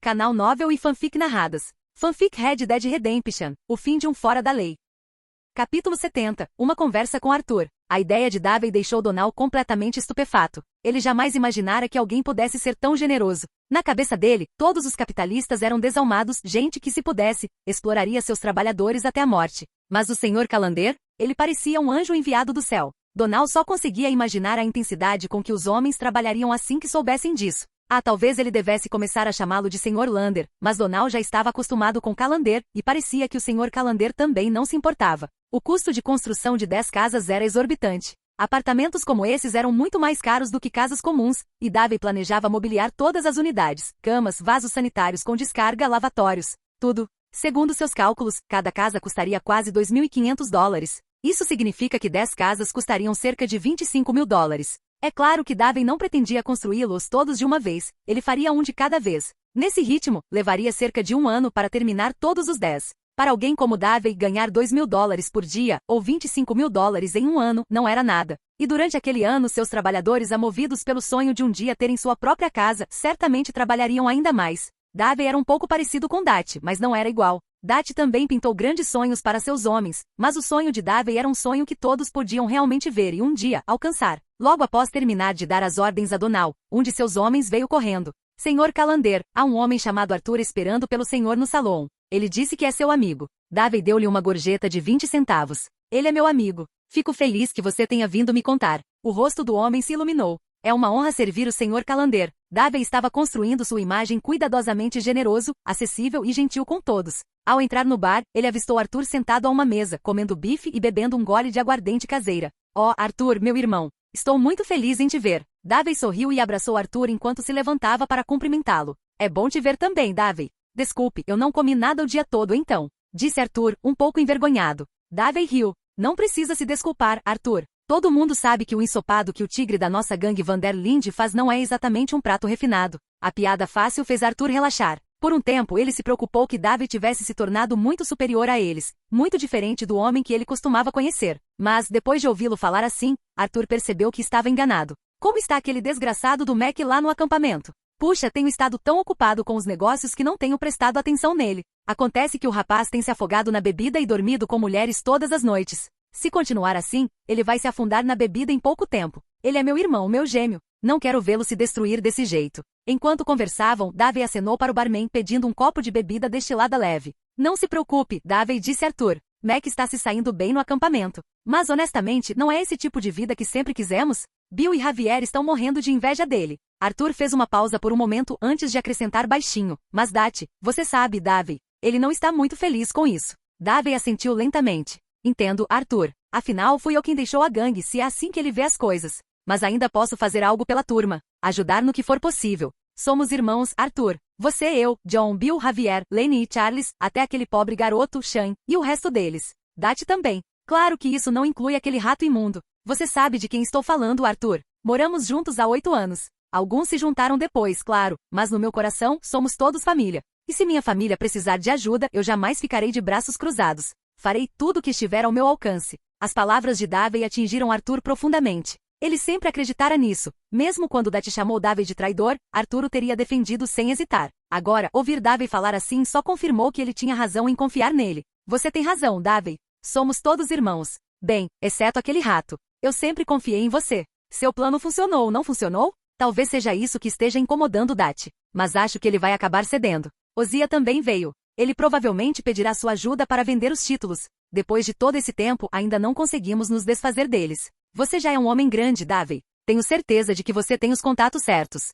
Canal Novel e Fanfic Narradas. Fanfic Red Dead Redemption, o fim de um fora da lei. Capítulo 70, uma conversa com Arthur. A ideia de Davey deixou Donal completamente estupefato. Ele jamais imaginara que alguém pudesse ser tão generoso. Na cabeça dele, todos os capitalistas eram desalmados, gente que, se pudesse, exploraria seus trabalhadores até a morte. Mas o Sr. Calander? Ele parecia um anjo enviado do céu. Donal só conseguia imaginar a intensidade com que os homens trabalhariam assim que soubessem disso. Talvez ele devesse começar a chamá-lo de Sr. Lander, mas Donal já estava acostumado com Calander, e parecia que o Sr. Calander também não se importava. O custo de construção de 10 casas era exorbitante. Apartamentos como esses eram muito mais caros do que casas comuns, e Davey planejava mobiliar todas as unidades, camas, vasos sanitários com descarga, lavatórios, tudo. Segundo seus cálculos, cada casa custaria quase $2.500. Isso significa que 10 casas custariam cerca de $25 mil. É claro que Davey não pretendia construí-los todos de uma vez, ele faria um de cada vez. Nesse ritmo, levaria cerca de um ano para terminar todos os 10. Para alguém como Davey, ganhar $2 mil por dia, ou $25 mil em um ano, não era nada. E durante aquele ano, seus trabalhadores, movidos pelo sonho de um dia terem sua própria casa, certamente trabalhariam ainda mais. Davey era um pouco parecido com Dat, mas não era igual. Dat também pintou grandes sonhos para seus homens, mas o sonho de Davey era um sonho que todos podiam realmente ver e um dia alcançar. Logo após terminar de dar as ordens a Donal, um de seus homens veio correndo. Senhor Calander, há um homem chamado Arthur esperando pelo senhor no salão. Ele disse que é seu amigo. Davey deu-lhe uma gorjeta de 20 centavos. Ele é meu amigo. Fico feliz que você tenha vindo me contar. O rosto do homem se iluminou. É uma honra servir o Sr. Calander. Davey estava construindo sua imagem cuidadosamente generoso, acessível e gentil com todos. Ao entrar no bar, ele avistou Arthur sentado a uma mesa, comendo bife e bebendo um gole de aguardente caseira. Arthur, meu irmão. Estou muito feliz em te ver. Davey sorriu e abraçou Arthur enquanto se levantava para cumprimentá-lo. É bom te ver também, Davey. Desculpe, eu não comi nada o dia todo então, disse Arthur, um pouco envergonhado. Davey riu. Não precisa se desculpar, Arthur. Todo mundo sabe que o ensopado que o tigre da nossa gangue Vanderlinde faz não é exatamente um prato refinado. A piada fácil fez Arthur relaxar. Por um tempo ele se preocupou que Davey tivesse se tornado muito superior a eles, muito diferente do homem que ele costumava conhecer. Mas, depois de ouvi-lo falar assim, Arthur percebeu que estava enganado. Como está aquele desgraçado do Mac lá no acampamento? Puxa, tenho estado tão ocupado com os negócios que não tenho prestado atenção nele. Acontece que o rapaz tem se afogado na bebida e dormido com mulheres todas as noites. Se continuar assim, ele vai se afundar na bebida em pouco tempo. Ele é meu irmão, meu gêmeo. Não quero vê-lo se destruir desse jeito. Enquanto conversavam, Davey acenou para o barman pedindo um copo de bebida destilada leve. Não se preocupe, Davey, disse Arthur. Mac está se saindo bem no acampamento. Mas honestamente, não é esse tipo de vida que sempre quisemos? Bill e Javier estão morrendo de inveja dele. Arthur fez uma pausa por um momento antes de acrescentar baixinho. Mas Dat, você sabe, Davey, ele não está muito feliz com isso. Davey assentiu lentamente. Entendo, Arthur. Afinal, fui eu quem deixou a gangue, se é assim que ele vê as coisas. Mas ainda posso fazer algo pela turma. Ajudar no que for possível. Somos irmãos, Arthur. Você, eu, John, Bill, Javier, Lenny e Charles, até aquele pobre garoto, Sean, e o resto deles. Dat também. Claro que isso não inclui aquele rato imundo. Você sabe de quem estou falando, Arthur. Moramos juntos há 8 anos. Alguns se juntaram depois, claro, mas no meu coração, somos todos família. E se minha família precisar de ajuda, eu jamais ficarei de braços cruzados. Farei tudo o que estiver ao meu alcance. As palavras de Davey atingiram Arthur profundamente. Ele sempre acreditara nisso. Mesmo quando Dat chamou Davey de traidor, Arthur o teria defendido sem hesitar. Agora, ouvir Davey falar assim só confirmou que ele tinha razão em confiar nele. Você tem razão, Davey. Somos todos irmãos. Bem, exceto aquele rato. Eu sempre confiei em você. Seu plano funcionou, não funcionou? Talvez seja isso que esteja incomodando Dat. Mas acho que ele vai acabar cedendo. Ozia também veio. Ele provavelmente pedirá sua ajuda para vender os títulos. Depois de todo esse tempo, ainda não conseguimos nos desfazer deles. Você já é um homem grande, Davey. Tenho certeza de que você tem os contatos certos.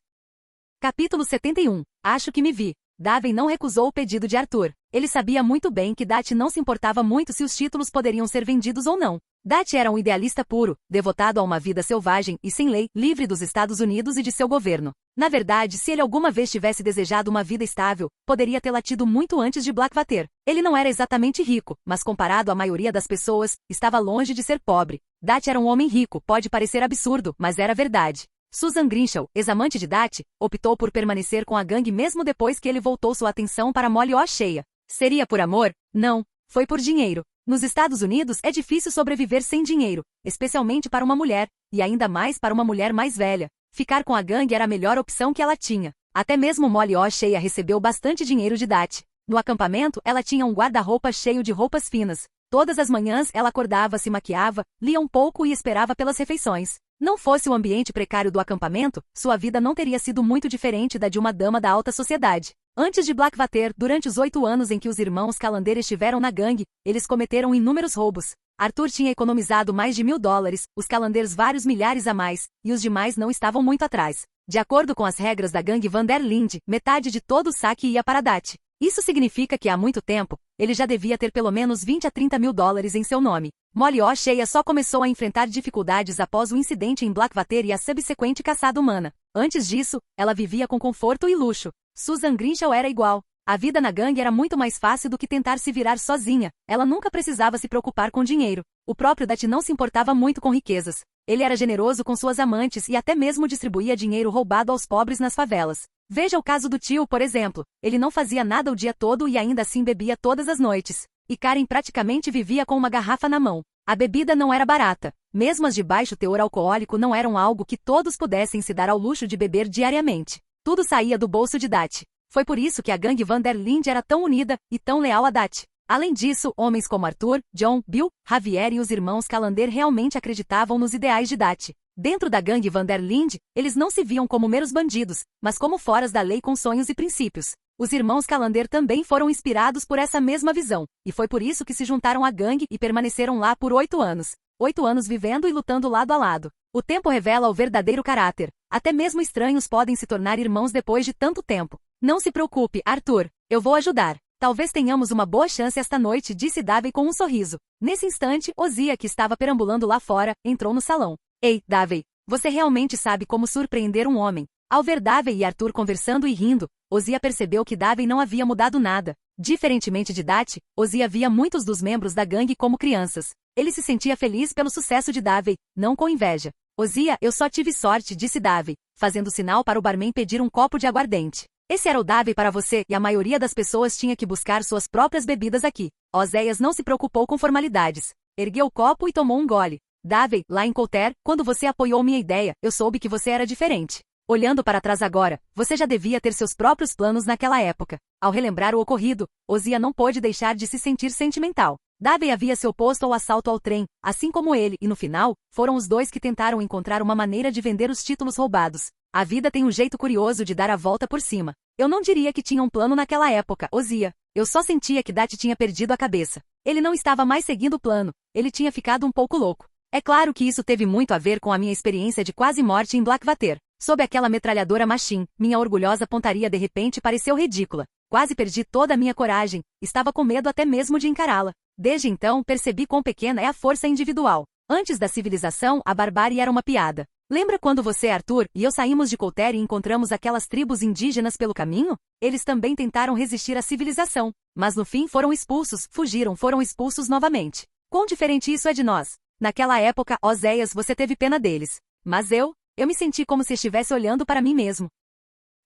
Capítulo 71. Acho que me vi. Davey não recusou o pedido de Arthur. Ele sabia muito bem que Dat não se importava muito se os títulos poderiam ser vendidos ou não. Dat era um idealista puro, devotado a uma vida selvagem e sem lei, livre dos Estados Unidos e de seu governo. Na verdade, se ele alguma vez tivesse desejado uma vida estável, poderia tê-la tido muito antes de Blackwater. Ele não era exatamente rico, mas comparado à maioria das pessoas, estava longe de ser pobre. Dat era um homem rico, pode parecer absurdo, mas era verdade. Susan Grimshaw, ex-amante de Dat, optou por permanecer com a gangue mesmo depois que ele voltou sua atenção para Molly O'Shea. Seria por amor? Não. Foi por dinheiro. Nos Estados Unidos é difícil sobreviver sem dinheiro, especialmente para uma mulher, e ainda mais para uma mulher mais velha. Ficar com a gangue era a melhor opção que ela tinha. Até mesmo Molly O'Shea recebeu bastante dinheiro de Dati. No acampamento, ela tinha um guarda-roupa cheio de roupas finas. Todas as manhãs ela acordava, se maquiava, lia um pouco e esperava pelas refeições. Não fosse o ambiente precário do acampamento, sua vida não teria sido muito diferente da de uma dama da alta sociedade. Antes de Blackwater, durante os 8 anos em que os irmãos Callender estiveram na gangue, eles cometeram inúmeros roubos. Arthur tinha economizado mais de $1000, os Callanders vários milhares a mais, e os demais não estavam muito atrás. De acordo com as regras da gangue Van der Linde, metade de todo o saque ia para Dati. Isso significa que há muito tempo, ele já devia ter pelo menos 20 a 30 mil dólares em seu nome. Molly O'Shea só começou a enfrentar dificuldades após o incidente em Blackwater e a subsequente caçada humana. Antes disso, ela vivia com conforto e luxo. Susan Grinshaw era igual. A vida na gangue era muito mais fácil do que tentar se virar sozinha. Ela nunca precisava se preocupar com dinheiro. O próprio Dati não se importava muito com riquezas. Ele era generoso com suas amantes e até mesmo distribuía dinheiro roubado aos pobres nas favelas. Veja o caso do tio, por exemplo. Ele não fazia nada o dia todo e ainda assim bebia todas as noites. E Karen praticamente vivia com uma garrafa na mão. A bebida não era barata. Mesmo as de baixo teor alcoólico não eram algo que todos pudessem se dar ao luxo de beber diariamente. Tudo saía do bolso de Dati. Foi por isso que a gangue Van der Linde era tão unida e tão leal a Dati. Além disso, homens como Arthur, John, Bill, Javier e os irmãos Callander realmente acreditavam nos ideais de Dati. Dentro da gangue Van der Linde, eles não se viam como meros bandidos, mas como foras da lei com sonhos e princípios. Os irmãos Callander também foram inspirados por essa mesma visão, e foi por isso que se juntaram à gangue e permaneceram lá por 8 anos. 8 anos vivendo e lutando lado a lado. O tempo revela o verdadeiro caráter. Até mesmo estranhos podem se tornar irmãos depois de tanto tempo. Não se preocupe, Arthur. Eu vou ajudar. Talvez tenhamos uma boa chance esta noite, disse Davey com um sorriso. Nesse instante, Ozia, que estava perambulando lá fora, entrou no salão. Ei, Davey, você realmente sabe como surpreender um homem. Ao ver Davey e Arthur conversando e rindo, Ozia percebeu que Davey não havia mudado nada. Diferentemente de Dati, Ozia via muitos dos membros da gangue como crianças. Ele se sentia feliz pelo sucesso de Davey, não com inveja. Ozia, eu só tive sorte, disse Davey, fazendo sinal para o barman pedir um copo de aguardente. Esse era o Davey para você e a maioria das pessoas tinha que buscar suas próprias bebidas aqui. Oséias não se preocupou com formalidades. Ergueu o copo e tomou um gole. Davey, lá em Coulter, quando você apoiou minha ideia, eu soube que você era diferente. Olhando para trás agora, você já devia ter seus próprios planos naquela época. Ao relembrar o ocorrido, Ozia não pôde deixar de se sentir sentimental. Davey havia se oposto ao assalto ao trem, assim como ele, e no final, foram os dois que tentaram encontrar uma maneira de vender os títulos roubados. A vida tem um jeito curioso de dar a volta por cima. Eu não diria que tinha um plano naquela época, Ozia. Eu só sentia que Dati tinha perdido a cabeça. Ele não estava mais seguindo o plano. Ele tinha ficado um pouco louco. É claro que isso teve muito a ver com a minha experiência de quase morte em Blackwater. Sob aquela metralhadora Machine, minha orgulhosa pontaria de repente pareceu ridícula. Quase perdi toda a minha coragem. Estava com medo até mesmo de encará-la. Desde então, percebi quão pequena é a força individual. Antes da civilização, a barbárie era uma piada. Lembra quando você, Arthur, e eu saímos de Coulter e encontramos aquelas tribos indígenas pelo caminho? Eles também tentaram resistir à civilização, mas no fim foram expulsos, foram expulsos novamente. Quão diferente isso é de nós? Naquela época, Oséias, você teve pena deles. Mas eu me senti como se estivesse olhando para mim mesmo.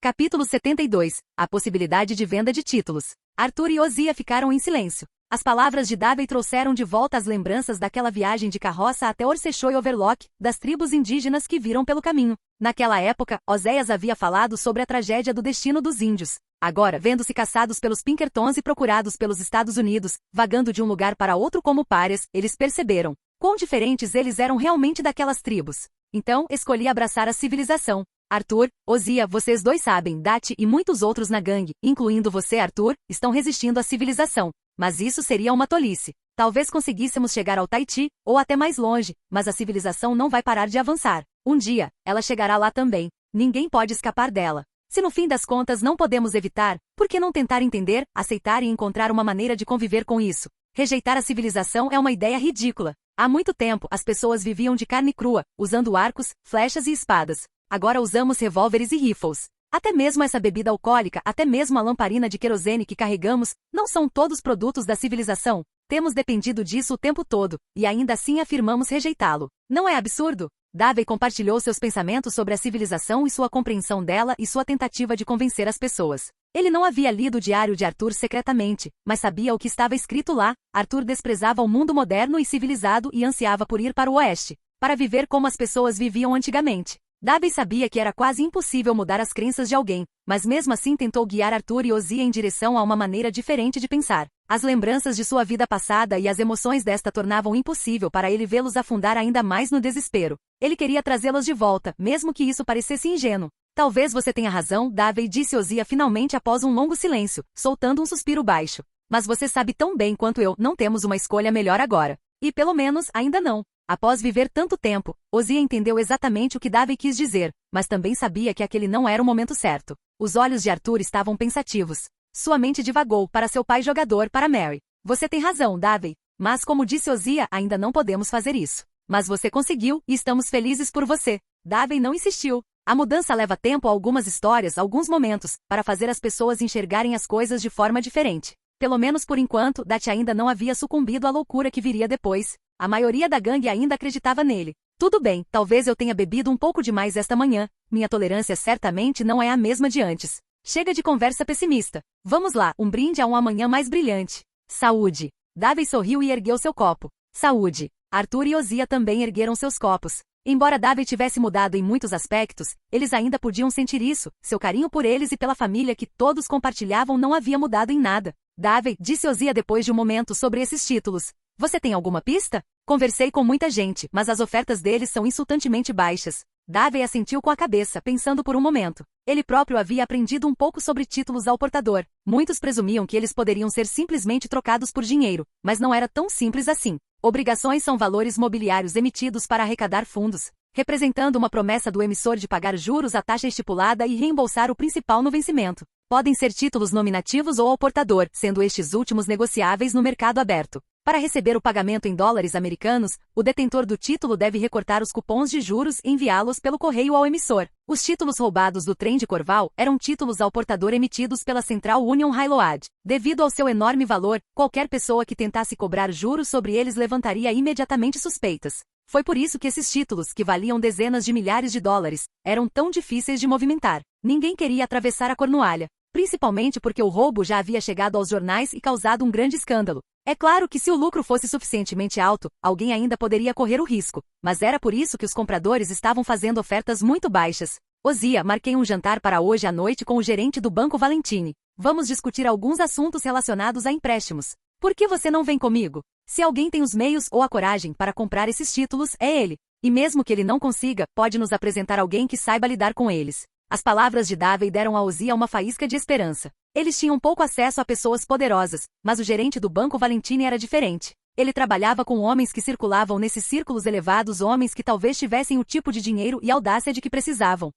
Capítulo 72. A possibilidade de venda de títulos. Arthur e Ozia ficaram em silêncio. As palavras de Davey trouxeram de volta as lembranças daquela viagem de carroça até Orsecho e Overlock, das tribos indígenas que viram pelo caminho. Naquela época, Oséias havia falado sobre a tragédia do destino dos índios. Agora, vendo-se caçados pelos Pinkertons e procurados pelos Estados Unidos, vagando de um lugar para outro como párias, eles perceberam quão diferentes eles eram realmente daquelas tribos. Então, escolhi abraçar a civilização. Arthur, Ozia, vocês dois sabem, Dati e muitos outros na gangue, incluindo você, Arthur, estão resistindo à civilização. Mas isso seria uma tolice. Talvez conseguíssemos chegar ao Tahiti, ou até mais longe, mas a civilização não vai parar de avançar. Um dia, ela chegará lá também. Ninguém pode escapar dela. Se no fim das contas não podemos evitar, por que não tentar entender, aceitar e encontrar uma maneira de conviver com isso? Rejeitar a civilização é uma ideia ridícula. Há muito tempo, as pessoas viviam de carne crua, usando arcos, flechas e espadas. Agora usamos revólveres e rifles. Até mesmo essa bebida alcoólica, até mesmo a lamparina de querosene que carregamos, não são todos produtos da civilização. Temos dependido disso o tempo todo, e ainda assim afirmamos rejeitá-lo. Não é absurdo? Davey compartilhou seus pensamentos sobre a civilização e sua compreensão dela e sua tentativa de convencer as pessoas. Ele não havia lido o diário de Arthur secretamente, mas sabia o que estava escrito lá. Arthur desprezava o mundo moderno e civilizado e ansiava por ir para o oeste, para viver como as pessoas viviam antigamente. Davey sabia que era quase impossível mudar as crenças de alguém, mas mesmo assim tentou guiar Arthur e Ozia em direção a uma maneira diferente de pensar. As lembranças de sua vida passada e as emoções desta tornavam impossível para ele vê-los afundar ainda mais no desespero. Ele queria trazê-las de volta, mesmo que isso parecesse ingênuo. Talvez você tenha razão, Davey, disse Ozia finalmente após um longo silêncio, soltando um suspiro baixo. Mas você sabe tão bem quanto eu, não temos uma escolha melhor agora. E pelo menos, ainda não. Após viver tanto tempo, Ozia entendeu exatamente o que Davey quis dizer, mas também sabia que aquele não era o momento certo. Os olhos de Arthur estavam pensativos. Sua mente divagou para seu pai jogador, para Mary. Você tem razão, Davey. Mas como disse Ozia, ainda não podemos fazer isso. Mas você conseguiu, e estamos felizes por você. Davey não insistiu. A mudança leva tempo a algumas histórias, alguns momentos, para fazer as pessoas enxergarem as coisas de forma diferente. Pelo menos por enquanto, Dati ainda não havia sucumbido à loucura que viria depois. A maioria da gangue ainda acreditava nele. Tudo bem, talvez eu tenha bebido um pouco demais esta manhã. Minha tolerância certamente não é a mesma de antes. Chega de conversa pessimista. Vamos lá, um brinde a um amanhã mais brilhante. Saúde. Davey sorriu e ergueu seu copo. Saúde. Arthur e Ozia também ergueram seus copos. Embora Davey tivesse mudado em muitos aspectos, eles ainda podiam sentir isso. Seu carinho por eles e pela família que todos compartilhavam não havia mudado em nada. Davey, disse Ozia depois de um momento sobre esses títulos. Você tem alguma pista? Conversei com muita gente, mas as ofertas deles são insultantemente baixas. Davey assentiu com a cabeça, pensando por um momento. Ele próprio havia aprendido um pouco sobre títulos ao portador. Muitos presumiam que eles poderiam ser simplesmente trocados por dinheiro, mas não era tão simples assim. Obrigações são valores mobiliários emitidos para arrecadar fundos, representando uma promessa do emissor de pagar juros à taxa estipulada e reembolsar o principal no vencimento. Podem ser títulos nominativos ou ao portador, sendo estes últimos negociáveis no mercado aberto. Para receber o pagamento em dólares americanos, o detentor do título deve recortar os cupons de juros e enviá-los pelo correio ao emissor. Os títulos roubados do trem de Corval eram títulos ao portador emitidos pela Central Union Railroad. Devido ao seu enorme valor, qualquer pessoa que tentasse cobrar juros sobre eles levantaria imediatamente suspeitas. Foi por isso que esses títulos, que valiam dezenas de milhares de dólares, eram tão difíceis de movimentar. Ninguém queria atravessar a Cornualha, principalmente porque o roubo já havia chegado aos jornais e causado um grande escândalo. É claro que se o lucro fosse suficientemente alto, alguém ainda poderia correr o risco, mas era por isso que os compradores estavam fazendo ofertas muito baixas. Ozia, marquei um jantar para hoje à noite com o gerente do Banco Valentini. Vamos discutir alguns assuntos relacionados a empréstimos. Por que você não vem comigo? Se alguém tem os meios ou a coragem para comprar esses títulos, é ele. E mesmo que ele não consiga, pode nos apresentar alguém que saiba lidar com eles. As palavras de Davey deram a Ozia uma faísca de esperança. Eles tinham pouco acesso a pessoas poderosas, mas o gerente do Banco Valentini era diferente. Ele trabalhava com homens que circulavam nesses círculos elevados, homens que talvez tivessem o tipo de dinheiro e audácia de que precisavam.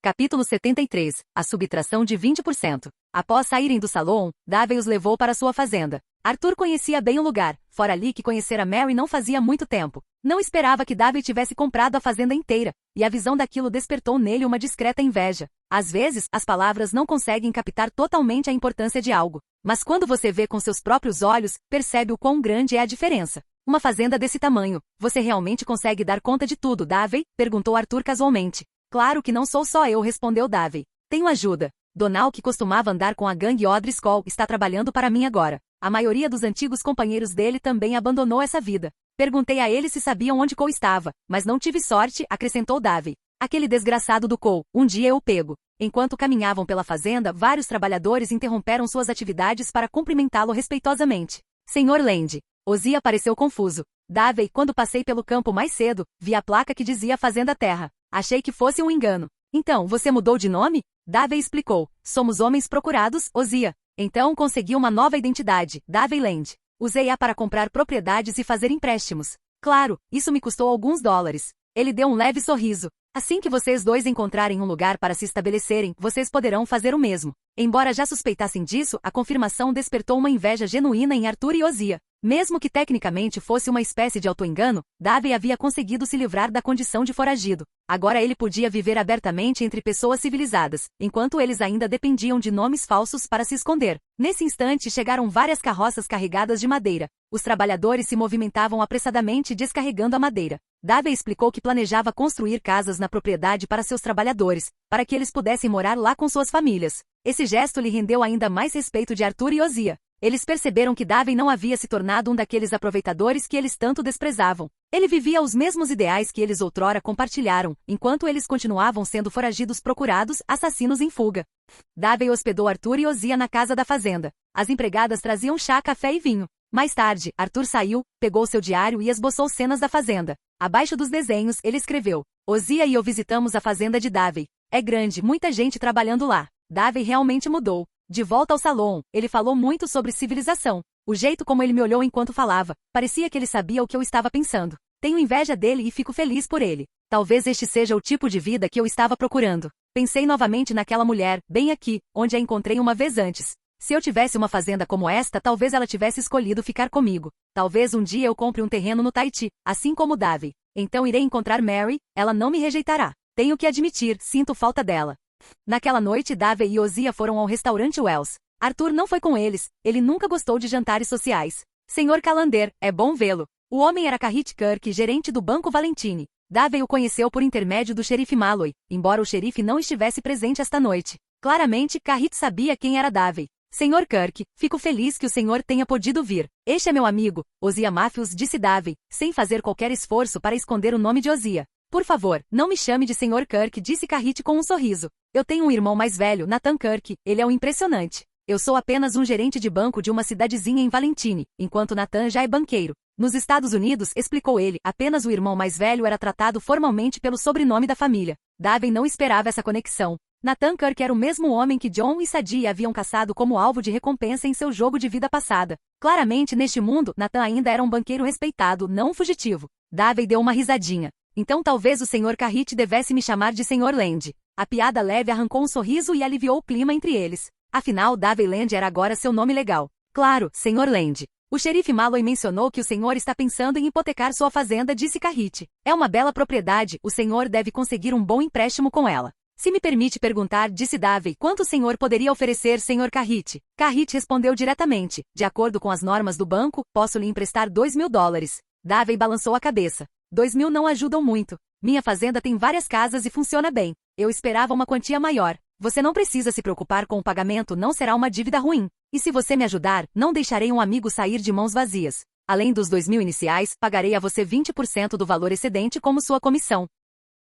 Capítulo 73. A subtração de 20%. Após saírem do salão, Davey os levou para sua fazenda. Arthur conhecia bem o lugar, fora ali que conhecera Mary não fazia muito tempo. Não esperava que Davey tivesse comprado a fazenda inteira, e a visão daquilo despertou nele uma discreta inveja. Às vezes, as palavras não conseguem captar totalmente a importância de algo, mas quando você vê com seus próprios olhos, percebe o quão grande é a diferença. Uma fazenda desse tamanho, você realmente consegue dar conta de tudo, Davey? Perguntou Arthur casualmente. Claro que não sou só eu, respondeu Davey. Tenho ajuda. Donal, que costumava andar com a gangue O'Driscoll, está trabalhando para mim agora. A maioria dos antigos companheiros dele também abandonou essa vida. Perguntei a eles se sabiam onde Cole estava, mas não tive sorte, acrescentou Davey. Aquele desgraçado do Cole, um dia eu o pego. Enquanto caminhavam pela fazenda, vários trabalhadores interromperam suas atividades para cumprimentá-lo respeitosamente. Senhor Land. Ozia pareceu confuso. Davey, quando passei pelo campo mais cedo, vi a placa que dizia Fazenda Terra. Achei que fosse um engano. Então, você mudou de nome? Davey explicou. Somos homens procurados, Ozia. Então consegui uma nova identidade, Davey Land. Usei-a para comprar propriedades e fazer empréstimos. Claro, isso me custou alguns dólares. Ele deu um leve sorriso. Assim que vocês dois encontrarem um lugar para se estabelecerem, vocês poderão fazer o mesmo. Embora já suspeitassem disso, a confirmação despertou uma inveja genuína em Arthur e Ozia. Mesmo que tecnicamente fosse uma espécie de auto-engano, Davey havia conseguido se livrar da condição de foragido. Agora ele podia viver abertamente entre pessoas civilizadas, enquanto eles ainda dependiam de nomes falsos para se esconder. Nesse instante chegaram várias carroças carregadas de madeira. Os trabalhadores se movimentavam apressadamente descarregando a madeira. Davey explicou que planejava construir casas na propriedade para seus trabalhadores, para que eles pudessem morar lá com suas famílias. Esse gesto lhe rendeu ainda mais respeito de Arthur e Ozia. Eles perceberam que Davey não havia se tornado um daqueles aproveitadores que eles tanto desprezavam. Ele vivia os mesmos ideais que eles outrora compartilharam, enquanto eles continuavam sendo foragidos procurados, assassinos em fuga. Davey hospedou Arthur e Ozia na casa da fazenda. As empregadas traziam chá, café e vinho. Mais tarde, Arthur saiu, pegou seu diário e esboçou cenas da fazenda. Abaixo dos desenhos, ele escreveu: Ozia e eu visitamos a fazenda de Davey. É grande, muita gente trabalhando lá. Davey realmente mudou. De volta ao salão, ele falou muito sobre civilização. O jeito como ele me olhou enquanto falava, parecia que ele sabia o que eu estava pensando. Tenho inveja dele e fico feliz por ele. Talvez este seja o tipo de vida que eu estava procurando. Pensei novamente naquela mulher, bem aqui, onde a encontrei uma vez antes. Se eu tivesse uma fazenda como esta, talvez ela tivesse escolhido ficar comigo. Talvez um dia eu compre um terreno no Tahiti, assim como Davey. Então irei encontrar Mary, ela não me rejeitará. Tenho que admitir, sinto falta dela. Naquela noite Davey e Ozia foram ao restaurante Wells. Arthur não foi com eles, ele nunca gostou de jantares sociais. Senhor Calander, é bom vê-lo. O homem era Carrit Kirk, gerente do Banco Valentine. Davey o conheceu por intermédio do xerife Malloy, embora o xerife não estivesse presente esta noite. Claramente, Carrit sabia quem era Davey. Senhor Kirk, fico feliz que o senhor tenha podido vir. Este é meu amigo, Ozia Matthews, disse Davey, sem fazer qualquer esforço para esconder o nome de Ozia. Por favor, não me chame de Senhor Kirk, disse Carrit com um sorriso. Eu tenho um irmão mais velho, Nathan Kirk, ele é um impressionante. Eu sou apenas um gerente de banco de uma cidadezinha em Valentine, enquanto Nathan já é banqueiro. Nos Estados Unidos, explicou ele, apenas o irmão mais velho era tratado formalmente pelo sobrenome da família. Davey não esperava essa conexão. Nathan Kirk era o mesmo homem que John e Sadie haviam caçado como alvo de recompensa em seu jogo de vida passada. Claramente, neste mundo, Nathan ainda era um banqueiro respeitado, não um fugitivo. Davey deu uma risadinha. Então talvez o Sr. Carrit devesse me chamar de Sr. Land. A piada leve arrancou um sorriso e aliviou o clima entre eles. Afinal, Davey Land era agora seu nome legal. Claro, Sr. Land. O xerife Malloy mencionou que o senhor está pensando em hipotecar sua fazenda, disse Carrit. É uma bela propriedade, o senhor deve conseguir um bom empréstimo com ela. Se me permite perguntar, disse Davey, quanto o senhor poderia oferecer, Sr. Carrit? Carrit respondeu diretamente. De acordo com as normas do banco, posso lhe emprestar $2.000. Davey balançou a cabeça. 2.000 não ajudam muito. Minha fazenda tem várias casas e funciona bem. Eu esperava uma quantia maior. Você não precisa se preocupar com o pagamento, não será uma dívida ruim. E se você me ajudar, não deixarei um amigo sair de mãos vazias. Além dos 2.000 iniciais, pagarei a você 20% do valor excedente como sua comissão.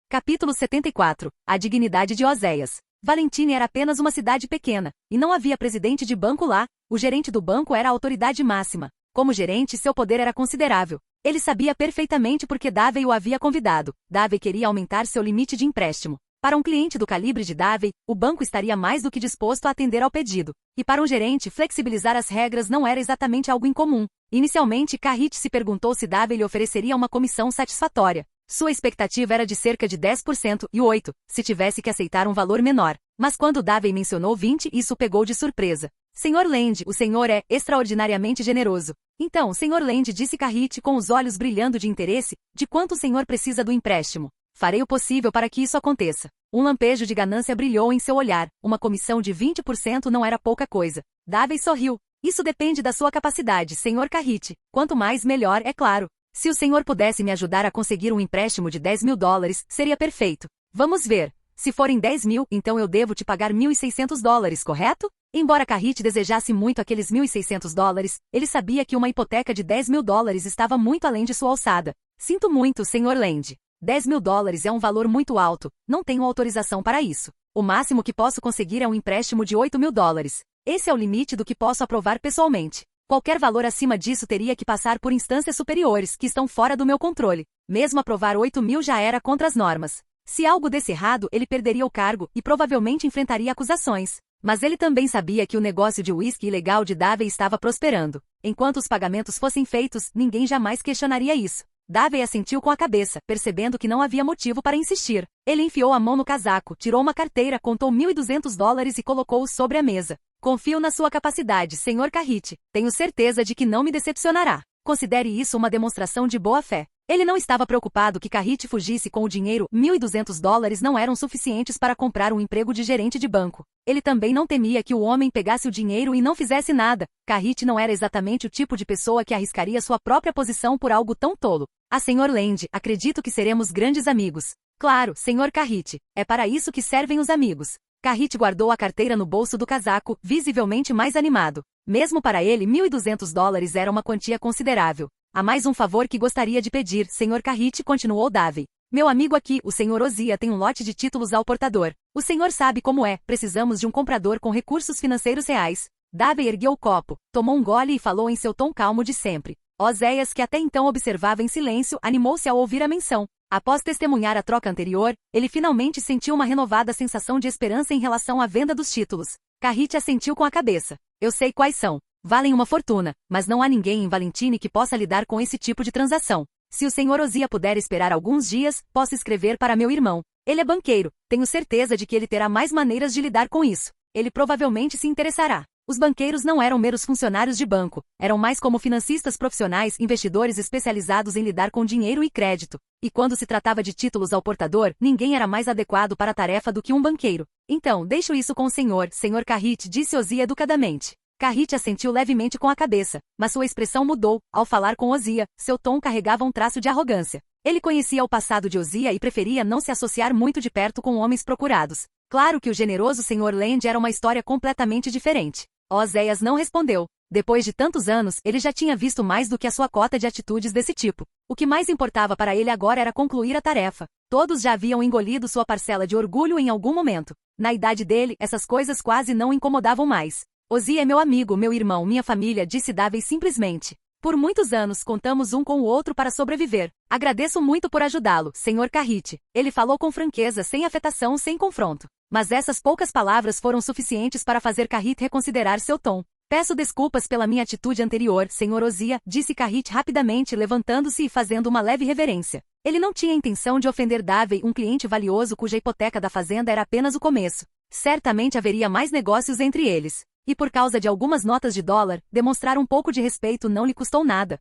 Capítulo 74. A dignidade de Oséias. Valentine era apenas uma cidade pequena, e não havia presidente de banco lá. O gerente do banco era a autoridade máxima. Como gerente, seu poder era considerável. Ele sabia perfeitamente por que Davey o havia convidado. Davey queria aumentar seu limite de empréstimo. Para um cliente do calibre de Davey, o banco estaria mais do que disposto a atender ao pedido. E para um gerente, flexibilizar as regras não era exatamente algo incomum. Inicialmente, Carrit se perguntou se Davey lhe ofereceria uma comissão satisfatória. Sua expectativa era de cerca de 10% e 8%, se tivesse que aceitar um valor menor. Mas quando Davey mencionou 20%, isso pegou de surpresa. Sr. Land, o senhor é extraordinariamente generoso. Então, Sr. Land, disse Carrit com os olhos brilhando de interesse, de quanto o senhor precisa do empréstimo? Farei o possível para que isso aconteça. Um lampejo de ganância brilhou em seu olhar. Uma comissão de 20% não era pouca coisa. Davey sorriu. Isso depende da sua capacidade, Sr. Carrit. Quanto mais, melhor, é claro. Se o senhor pudesse me ajudar a conseguir um empréstimo de $10.000, seria perfeito. Vamos ver. Se forem 10.000, então eu devo te pagar $1.600, correto? Embora Carrit desejasse muito aqueles $1.600, ele sabia que uma hipoteca de $10.000 estava muito além de sua alçada. Sinto muito, Sr. Land. $10.000 é um valor muito alto, não tenho autorização para isso. O máximo que posso conseguir é um empréstimo de $8.000. Esse é o limite do que posso aprovar pessoalmente. Qualquer valor acima disso teria que passar por instâncias superiores que estão fora do meu controle. Mesmo aprovar 8.000 já era contra as normas. Se algo desse errado, ele perderia o cargo e provavelmente enfrentaria acusações. Mas ele também sabia que o negócio de uísque ilegal de Davey estava prosperando. Enquanto os pagamentos fossem feitos, ninguém jamais questionaria isso. Davey assentiu com a cabeça, percebendo que não havia motivo para insistir. Ele enfiou a mão no casaco, tirou uma carteira, contou $1.200 e colocou-o sobre a mesa. Confio na sua capacidade, Sr. Carrit. Tenho certeza de que não me decepcionará. Considere isso uma demonstração de boa fé. Ele não estava preocupado que Carrit fugisse com o dinheiro. $1.200 não eram suficientes para comprar um emprego de gerente de banco. Ele também não temia que o homem pegasse o dinheiro e não fizesse nada. Carrit não era exatamente o tipo de pessoa que arriscaria sua própria posição por algo tão tolo. Ah, Sr. Land, acredito que seremos grandes amigos. Claro, Sr. Carrit. É para isso que servem os amigos. Carrit guardou a carteira no bolso do casaco, visivelmente mais animado. Mesmo para ele, $1.200 era uma quantia considerável. Há mais um favor que gostaria de pedir, Sr. Carrit, continuou Davey. Meu amigo aqui, o Sr. Ozia, tem um lote de títulos ao portador. O senhor sabe como é, precisamos de um comprador com recursos financeiros reais. Davey ergueu o copo, tomou um gole e falou em seu tom calmo de sempre. Oséias, que até então observava em silêncio, animou-se ao ouvir a menção. Após testemunhar a troca anterior, ele finalmente sentiu uma renovada sensação de esperança em relação à venda dos títulos. Carrit assentiu com a cabeça. Eu sei quais são. Valem uma fortuna, mas não há ninguém em Valentine que possa lidar com esse tipo de transação. Se o Sr. Ozia puder esperar alguns dias, posso escrever para meu irmão. Ele é banqueiro, tenho certeza de que ele terá mais maneiras de lidar com isso. Ele provavelmente se interessará. Os banqueiros não eram meros funcionários de banco, eram mais como financistas profissionais, investidores especializados em lidar com dinheiro e crédito. E quando se tratava de títulos ao portador, ninguém era mais adequado para a tarefa do que um banqueiro. Então, deixo isso com o senhor, Sr. Carrit, disse Ozia educadamente. Carrit assentiu levemente com a cabeça, mas sua expressão mudou. Ao falar com Ozia, seu tom carregava um traço de arrogância. Ele conhecia o passado de Ozia e preferia não se associar muito de perto com homens procurados. Claro que o generoso Sr. Land era uma história completamente diferente. Oséias não respondeu. Depois de tantos anos, ele já tinha visto mais do que a sua cota de atitudes desse tipo. O que mais importava para ele agora era concluir a tarefa. Todos já haviam engolido sua parcela de orgulho em algum momento. Na idade dele, essas coisas quase não incomodavam mais. Ozia é meu amigo, meu irmão, minha família, disse Davey simplesmente. Por muitos anos, contamos um com o outro para sobreviver. Agradeço muito por ajudá-lo, Sr. Carrit. Ele falou com franqueza, sem afetação, sem confronto. Mas essas poucas palavras foram suficientes para fazer Carrit reconsiderar seu tom. Peço desculpas pela minha atitude anterior, Sr. Ozia, disse Carrit rapidamente, levantando-se e fazendo uma leve reverência. Ele não tinha intenção de ofender Davey, um cliente valioso cuja hipoteca da fazenda era apenas o começo. Certamente haveria mais negócios entre eles. E por causa de algumas notas de dólar, demonstrar um pouco de respeito não lhe custou nada.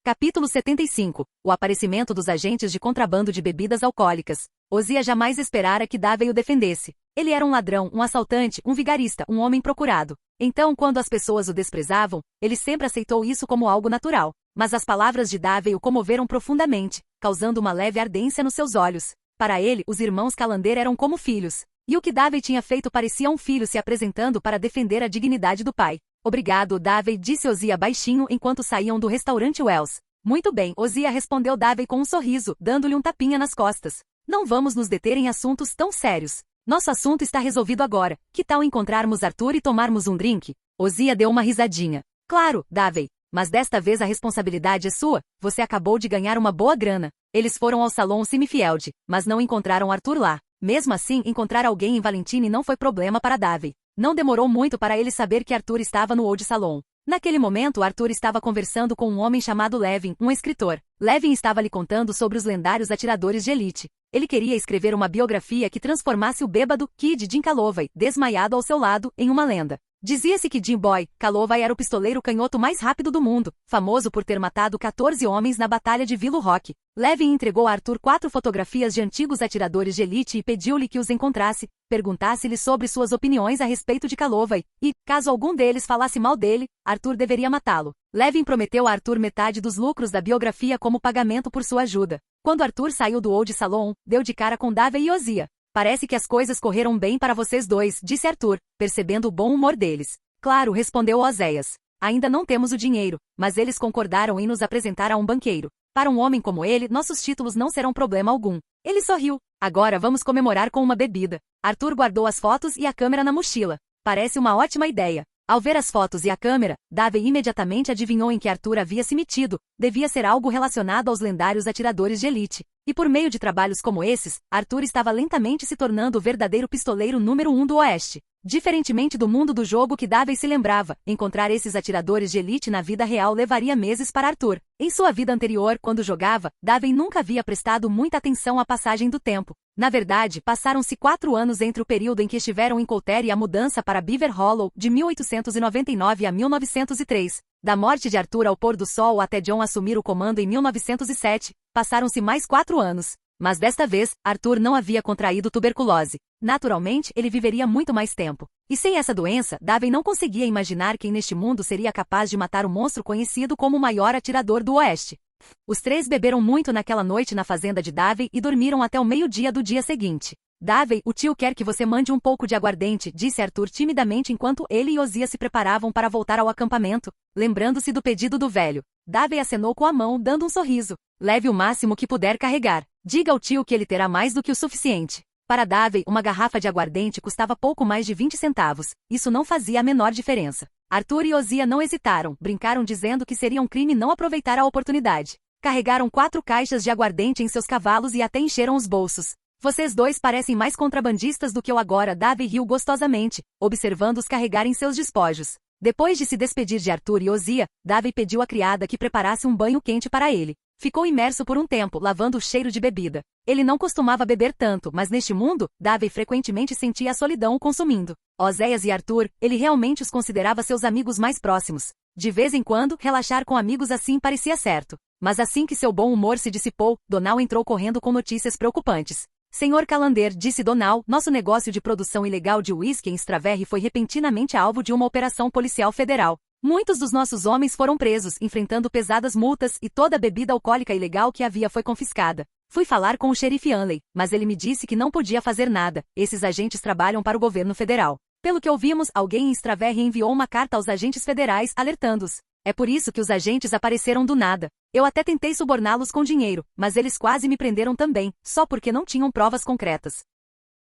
Capítulo 75. O aparecimento dos agentes de contrabando de bebidas alcoólicas. Ozia jamais esperara que Davey o defendesse. Ele era um ladrão, um assaltante, um vigarista, um homem procurado. Então, quando as pessoas o desprezavam, ele sempre aceitou isso como algo natural. Mas as palavras de Davey o comoveram profundamente, causando uma leve ardência nos seus olhos. Para ele, os irmãos Calander eram como filhos. E o que Davey tinha feito parecia um filho se apresentando para defender a dignidade do pai. Obrigado, Davey, disse Ozia baixinho enquanto saíam do restaurante Wells. Muito bem, Ozia, respondeu Davey com um sorriso, dando-lhe um tapinha nas costas. Não vamos nos deter em assuntos tão sérios. Nosso assunto está resolvido agora. Que tal encontrarmos Arthur e tomarmos um drink? Ozia deu uma risadinha. Claro, Davey. Mas desta vez a responsabilidade é sua. Você acabou de ganhar uma boa grana. Eles foram ao salão Simifield, mas não encontraram Arthur lá. Mesmo assim, encontrar alguém em Valentine não foi problema para Davey. Não demorou muito para ele saber que Arthur estava no Old Salon. Naquele momento, Arthur estava conversando com um homem chamado Levin, um escritor. Levin estava lhe contando sobre os lendários atiradores de elite. Ele queria escrever uma biografia que transformasse o bêbado Kid Jim Calovay, desmaiado ao seu lado, em uma lenda. Dizia-se que Jim Boy Calovay era o pistoleiro canhoto mais rápido do mundo, famoso por ter matado 14 homens na Batalha de Willow Rock. Levin entregou a Arthur 4 fotografias de antigos atiradores de elite e pediu-lhe que os encontrasse, perguntasse-lhe sobre suas opiniões a respeito de Calovay, e, caso algum deles falasse mal dele, Arthur deveria matá-lo. Levin prometeu a Arthur metade dos lucros da biografia como pagamento por sua ajuda. Quando Arthur saiu do Old Salon, deu de cara com Davey e Ozia. Parece que as coisas correram bem para vocês dois, disse Arthur, percebendo o bom humor deles. Claro, respondeu Oséias. Ainda não temos o dinheiro, mas eles concordaram em nos apresentar a um banqueiro. Para um homem como ele, nossos títulos não serão problema algum. Ele sorriu. Agora vamos comemorar com uma bebida. Arthur guardou as fotos e a câmera na mochila. Parece uma ótima ideia. Ao ver as fotos e a câmera, Davey imediatamente adivinhou em que Arthur havia se metido. Devia ser algo relacionado aos lendários atiradores de elite. E por meio de trabalhos como esses, Arthur estava lentamente se tornando o verdadeiro pistoleiro número 1 do Oeste. Diferentemente do mundo do jogo que Davey se lembrava, encontrar esses atiradores de elite na vida real levaria meses para Arthur. Em sua vida anterior, quando jogava, Davey nunca havia prestado muita atenção à passagem do tempo. Na verdade, passaram-se 4 anos entre o período em que estiveram em Coulter e a mudança para Beaver Hollow, de 1899 a 1903. Da morte de Arthur ao pôr do sol até John assumir o comando em 1907, passaram-se mais 4 anos. Mas desta vez, Arthur não havia contraído tuberculose. Naturalmente, ele viveria muito mais tempo. E sem essa doença, Davey não conseguia imaginar quem neste mundo seria capaz de matar o monstro conhecido como o maior atirador do Oeste. Os 3 beberam muito naquela noite na fazenda de Davey e dormiram até o meio-dia do dia seguinte. Davey, o tio quer que você mande um pouco de aguardente, disse Arthur timidamente enquanto ele e Ozia se preparavam para voltar ao acampamento, lembrando-se do pedido do velho. Davey acenou com a mão, dando um sorriso. Leve o máximo que puder carregar. Diga ao tio que ele terá mais do que o suficiente. Para Davey, uma garrafa de aguardente custava pouco mais de 20 centavos. Isso não fazia a menor diferença. Arthur e Ozia não hesitaram, brincaram dizendo que seria um crime não aproveitar a oportunidade. Carregaram 4 caixas de aguardente em seus cavalos e até encheram os bolsos. Vocês dois parecem mais contrabandistas do que eu agora, Davey riu gostosamente, observando-os carregarem seus despojos. Depois de se despedir de Arthur e Ozia, Davey pediu à criada que preparasse um banho quente para ele. Ficou imerso por um tempo, lavando o cheiro de bebida. Ele não costumava beber tanto, mas neste mundo, Davey frequentemente sentia a solidão o consumindo. Oséias e Arthur, ele realmente os considerava seus amigos mais próximos. De vez em quando, relaxar com amigos assim parecia certo. Mas assim que seu bom humor se dissipou, Donal entrou correndo com notícias preocupantes. Senhor Calander, disse Donal, nosso negócio de produção ilegal de uísque em Straverre foi repentinamente alvo de uma operação policial federal. Muitos dos nossos homens foram presos, enfrentando pesadas multas e toda a bebida alcoólica ilegal que havia foi confiscada. Fui falar com o xerife Anley, mas ele me disse que não podia fazer nada. Esses agentes trabalham para o governo federal. Pelo que ouvimos, alguém em Straverre enviou uma carta aos agentes federais, alertando-os. É por isso que os agentes apareceram do nada. Eu até tentei suborná-los com dinheiro, mas eles quase me prenderam também, só porque não tinham provas concretas.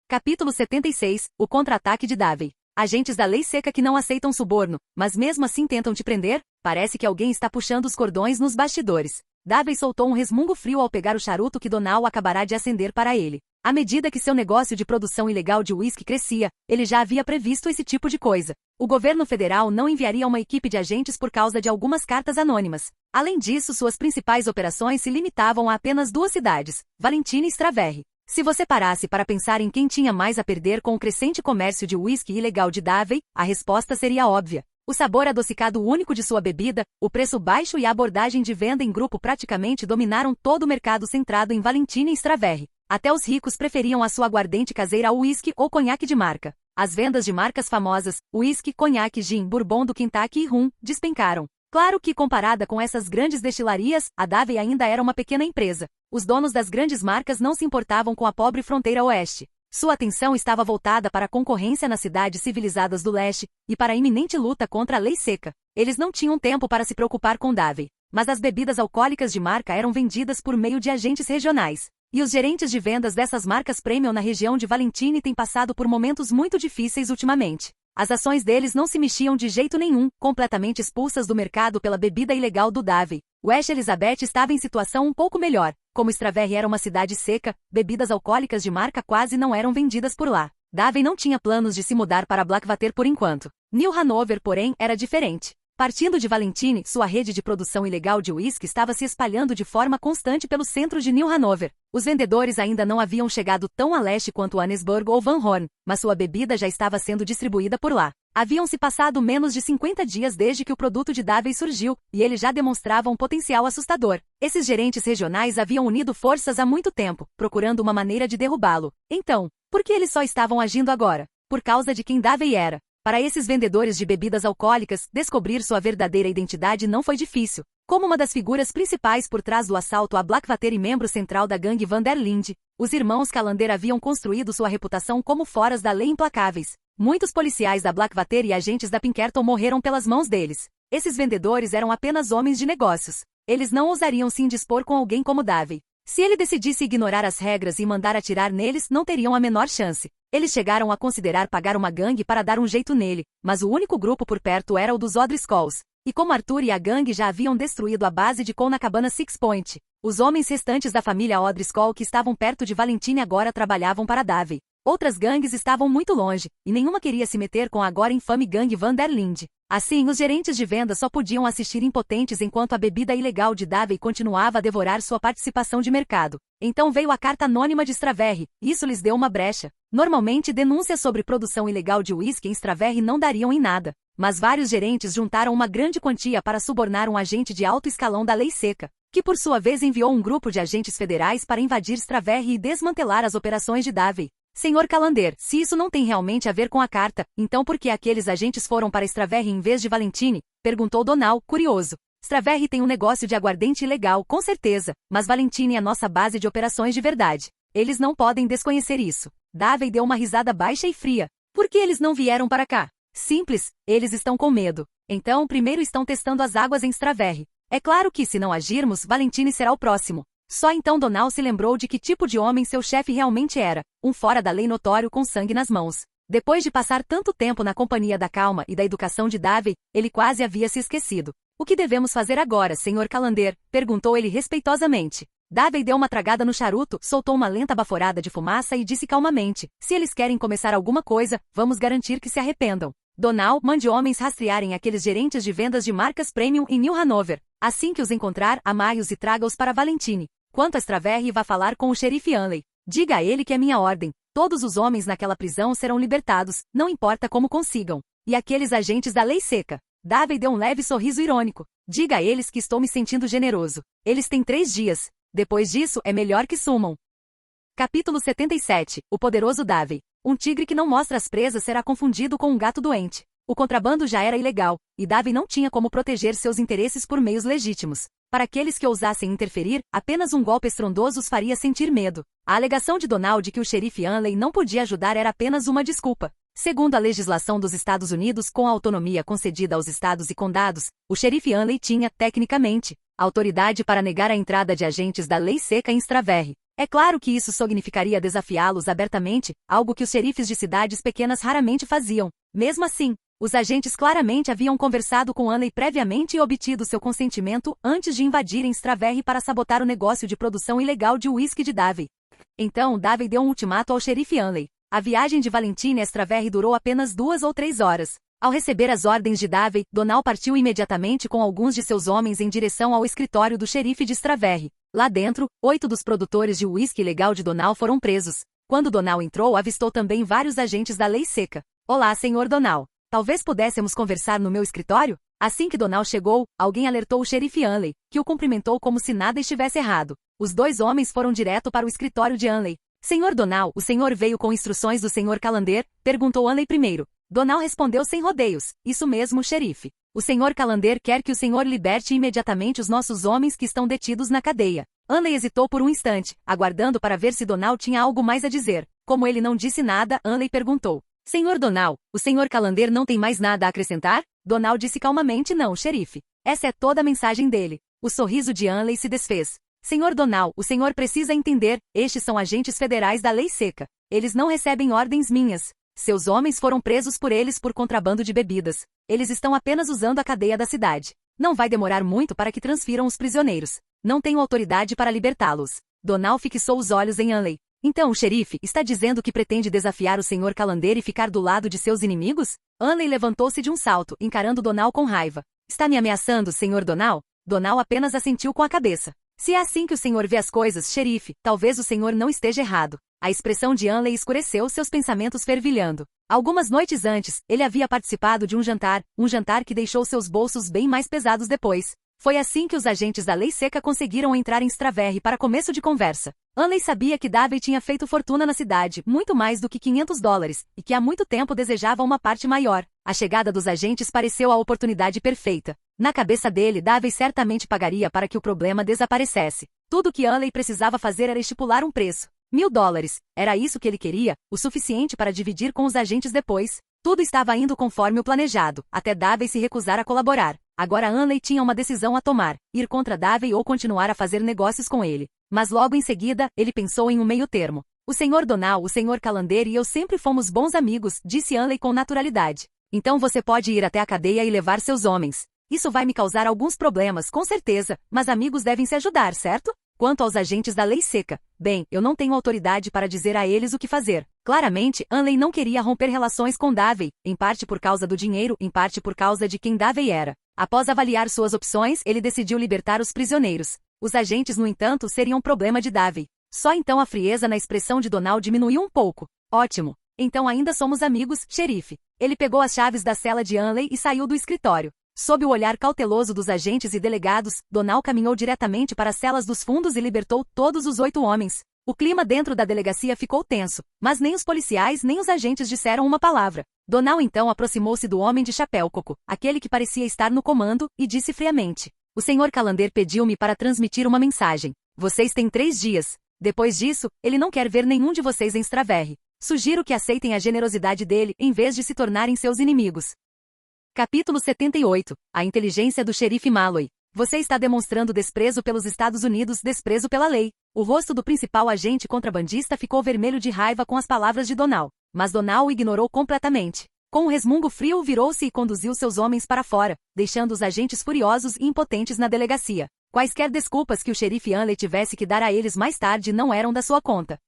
Capítulo 76, o contra-ataque de Davey. Agentes da lei seca que não aceitam suborno, mas mesmo assim tentam te prender? Parece que alguém está puxando os cordões nos bastidores. Davey soltou um resmungo frio ao pegar o charuto que Donal acabará de acender para ele. À medida que seu negócio de produção ilegal de uísque crescia, ele já havia previsto esse tipo de coisa. O governo federal não enviaria uma equipe de agentes por causa de algumas cartas anônimas. Além disso, suas principais operações se limitavam a apenas 2 cidades, Valentina e Straverre. Se você parasse para pensar em quem tinha mais a perder com o crescente comércio de uísque ilegal de Davey, a resposta seria óbvia. O sabor adocicado único de sua bebida, o preço baixo e a abordagem de venda em grupo praticamente dominaram todo o mercado centrado em Valentina e Straverre. Até os ricos preferiam a sua aguardente caseira ao uísque ou conhaque de marca. As vendas de marcas famosas, uísque, conhaque, gin, bourbon do Kentucky e rum, despencaram. Claro que, comparada com essas grandes destilarias, a Davey ainda era uma pequena empresa. Os donos das grandes marcas não se importavam com a pobre fronteira oeste. Sua atenção estava voltada para a concorrência nas cidades civilizadas do leste e para a iminente luta contra a lei seca. Eles não tinham tempo para se preocupar com Davey. Mas as bebidas alcoólicas de marca eram vendidas por meio de agentes regionais. E os gerentes de vendas dessas marcas premium na região de Valentine têm passado por momentos muito difíceis ultimamente. As ações deles não se mexiam de jeito nenhum, completamente expulsas do mercado pela bebida ilegal do Davey. West Elizabeth estava em situação um pouco melhor. Como Straverre era uma cidade seca, bebidas alcoólicas de marca quase não eram vendidas por lá. Davey não tinha planos de se mudar para Blackwater por enquanto. New Hanover, porém, era diferente. Partindo de Valentine, sua rede de produção ilegal de uísque estava se espalhando de forma constante pelo centro de New Hanover. Os vendedores ainda não haviam chegado tão a leste quanto Annesburg ou Van Horn, mas sua bebida já estava sendo distribuída por lá. Haviam se passado menos de 50 dias desde que o produto de Davey surgiu, e ele já demonstrava um potencial assustador. Esses gerentes regionais haviam unido forças há muito tempo, procurando uma maneira de derrubá-lo. Então, por que eles só estavam agindo agora? Por causa de quem Davey era. Para esses vendedores de bebidas alcoólicas, descobrir sua verdadeira identidade não foi difícil. Como uma das figuras principais por trás do assalto a Blackwater e membro central da gangue Van der Linde, os irmãos Calander haviam construído sua reputação como foras da lei implacáveis. Muitos policiais da Blackwater e agentes da Pinkerton morreram pelas mãos deles. Esses vendedores eram apenas homens de negócios. Eles não ousariam se indispor com alguém como Davey. Se ele decidisse ignorar as regras e mandar atirar neles, não teriam a menor chance. Eles chegaram a considerar pagar uma gangue para dar um jeito nele, mas o único grupo por perto era o dos O'Driscolls. E como Arthur e a gangue já haviam destruído a base de Cole na cabana Six Point, os homens restantes da família O'Driscoll que estavam perto de Valentine agora trabalhavam para Davey. Outras gangues estavam muito longe, e nenhuma queria se meter com a agora infame gangue Van der Linde. Assim, os gerentes de venda só podiam assistir impotentes enquanto a bebida ilegal de Davey continuava a devorar sua participação de mercado. Então veio a carta anônima de Straverre, e isso lhes deu uma brecha. Normalmente, denúncias sobre produção ilegal de uísque em Straverre não dariam em nada. Mas vários gerentes juntaram uma grande quantia para subornar um agente de alto escalão da lei seca, que por sua vez enviou um grupo de agentes federais para invadir Straverre e desmantelar as operações de Davey. Senhor Calander, se isso não tem realmente a ver com a carta, então por que aqueles agentes foram para Straverre em vez de Valentine? Perguntou Donal, curioso. Straverre tem um negócio de aguardente ilegal, com certeza, mas Valentine é nossa base de operações de verdade. Eles não podem desconhecer isso. Davey deu uma risada baixa e fria. Por que eles não vieram para cá? Simples, eles estão com medo. Então, primeiro estão testando as águas em Straverre. É claro que, se não agirmos, Valentine será o próximo. Só então Donal se lembrou de que tipo de homem seu chefe realmente era, um fora da lei notório com sangue nas mãos. Depois de passar tanto tempo na companhia da calma e da educação de Davey, ele quase havia se esquecido. O que devemos fazer agora, Sr. Calander? Perguntou ele respeitosamente. Davey deu uma tragada no charuto, soltou uma lenta baforada de fumaça e disse calmamente, se eles querem começar alguma coisa, vamos garantir que se arrependam. Donal, mande homens rastrearem aqueles gerentes de vendas de marcas premium em New Hanover. Assim que os encontrar, amaie-os e traga-os para Valentine. Quanto a Straverre, vá falar com o xerife Anley. Diga a ele que é minha ordem. Todos os homens naquela prisão serão libertados, não importa como consigam. E aqueles agentes da lei seca? Davey deu um leve sorriso irônico. Diga a eles que estou me sentindo generoso. Eles têm 3 dias. Depois disso, é melhor que sumam. Capítulo 77. O poderoso Davey. Um tigre que não mostra as presas será confundido com um gato doente. O contrabando já era ilegal, e Davey não tinha como proteger seus interesses por meios legítimos. Para aqueles que ousassem interferir, apenas um golpe estrondoso os faria sentir medo. A alegação de Donald de que o xerife Anley não podia ajudar era apenas uma desculpa. Segundo a legislação dos Estados Unidos com a autonomia concedida aos estados e condados, o xerife Anley tinha, tecnicamente, autoridade para negar a entrada de agentes da lei seca em Straverre. É claro que isso significaria desafiá-los abertamente, algo que os xerifes de cidades pequenas raramente faziam. Mesmo assim, os agentes claramente haviam conversado com Anley previamente e obtido seu consentimento antes de invadirem Straverre para sabotar o negócio de produção ilegal de uísque de Davey. Então, Davey deu um ultimato ao xerife Anley. A viagem de Valentine a Straverre durou apenas 2 ou 3 horas. Ao receber as ordens de Davey, Donal partiu imediatamente com alguns de seus homens em direção ao escritório do xerife de Straverre. Lá dentro, 8 dos produtores de uísque ilegal de Donal foram presos. Quando Donal entrou, avistou também vários agentes da lei seca. Olá, Sr. Donal. Talvez pudéssemos conversar no meu escritório? Assim que Donal chegou, alguém alertou o xerife Anley, que o cumprimentou como se nada estivesse errado. Os 2 homens foram direto para o escritório de Anley. Senhor Donal, o senhor veio com instruções do Sr. Calander? Perguntou Anley primeiro. Donal respondeu sem rodeios. Isso mesmo, xerife. O Sr. Calander quer que o senhor liberte imediatamente os nossos homens que estão detidos na cadeia. Anley hesitou por um instante, aguardando para ver se Donal tinha algo mais a dizer. Como ele não disse nada, Anley perguntou. Senhor Donal, o Sr. Calander não tem mais nada a acrescentar? Donal disse calmamente não, xerife. Essa é toda a mensagem dele. O sorriso de Anley se desfez. Senhor Donal, o senhor precisa entender, estes são agentes federais da lei seca. Eles não recebem ordens minhas. Seus homens foram presos por eles por contrabando de bebidas. Eles estão apenas usando a cadeia da cidade. Não vai demorar muito para que transfiram os prisioneiros. Não tenho autoridade para libertá-los. Donal fixou os olhos em Anley. Então o xerife está dizendo que pretende desafiar o Sr. Calander e ficar do lado de seus inimigos? Anley levantou-se de um salto, encarando Donal com raiva. Está me ameaçando, Sr. Donal? Donal apenas assentiu com a cabeça. Se é assim que o senhor vê as coisas, xerife, talvez o senhor não esteja errado. A expressão de Anley escureceu, seus pensamentos fervilhando. Algumas noites antes, ele havia participado de um jantar que deixou seus bolsos bem mais pesados depois. Foi assim que os agentes da lei seca conseguiram entrar em Straverre para começo de conversa. Anley sabia que Davey tinha feito fortuna na cidade, muito mais do que $500, e que há muito tempo desejava uma parte maior. A chegada dos agentes pareceu a oportunidade perfeita. Na cabeça dele, Davey certamente pagaria para que o problema desaparecesse. Tudo o que Anley precisava fazer era estipular um preço. $1000. Era isso que ele queria, o suficiente para dividir com os agentes depois. Tudo estava indo conforme o planejado, até Davey se recusar a colaborar. Agora Anley tinha uma decisão a tomar, ir contra Davey ou continuar a fazer negócios com ele. Mas logo em seguida, ele pensou em um meio termo. O Sr. Donal, o Sr. Calander e eu sempre fomos bons amigos, disse Anley com naturalidade. Então você pode ir até a cadeia e levar seus homens. Isso vai me causar alguns problemas, com certeza, mas amigos devem se ajudar, certo? Quanto aos agentes da lei seca, bem, eu não tenho autoridade para dizer a eles o que fazer. Claramente, Anley não queria romper relações com Davey, em parte por causa do dinheiro, em parte por causa de quem Davey era. Após avaliar suas opções, ele decidiu libertar os prisioneiros. Os agentes, no entanto, seriam um problema de Davey. Só então a frieza na expressão de Donal diminuiu um pouco. Ótimo. Então ainda somos amigos, xerife. Ele pegou as chaves da cela de Anley e saiu do escritório. Sob o olhar cauteloso dos agentes e delegados, Donal caminhou diretamente para as celas dos fundos e libertou todos os 8 homens. O clima dentro da delegacia ficou tenso, mas nem os policiais nem os agentes disseram uma palavra. Donal então aproximou-se do homem de chapéu coco, aquele que parecia estar no comando, e disse friamente. O Sr. Calander pediu-me para transmitir uma mensagem. Vocês têm 3 dias. Depois disso, ele não quer ver nenhum de vocês em Straverre. Sugiro que aceitem a generosidade dele, em vez de se tornarem seus inimigos. Capítulo 78. A inteligência do xerife Malloy. Você está demonstrando desprezo pelos Estados Unidos, desprezo pela lei. O rosto do principal agente contrabandista ficou vermelho de raiva com as palavras de Donald. Mas Donald o ignorou completamente. Com um resmungo frio, virou-se e conduziu seus homens para fora, deixando os agentes furiosos e impotentes na delegacia. Quaisquer desculpas que o xerife Hanley tivesse que dar a eles mais tarde não eram da sua conta.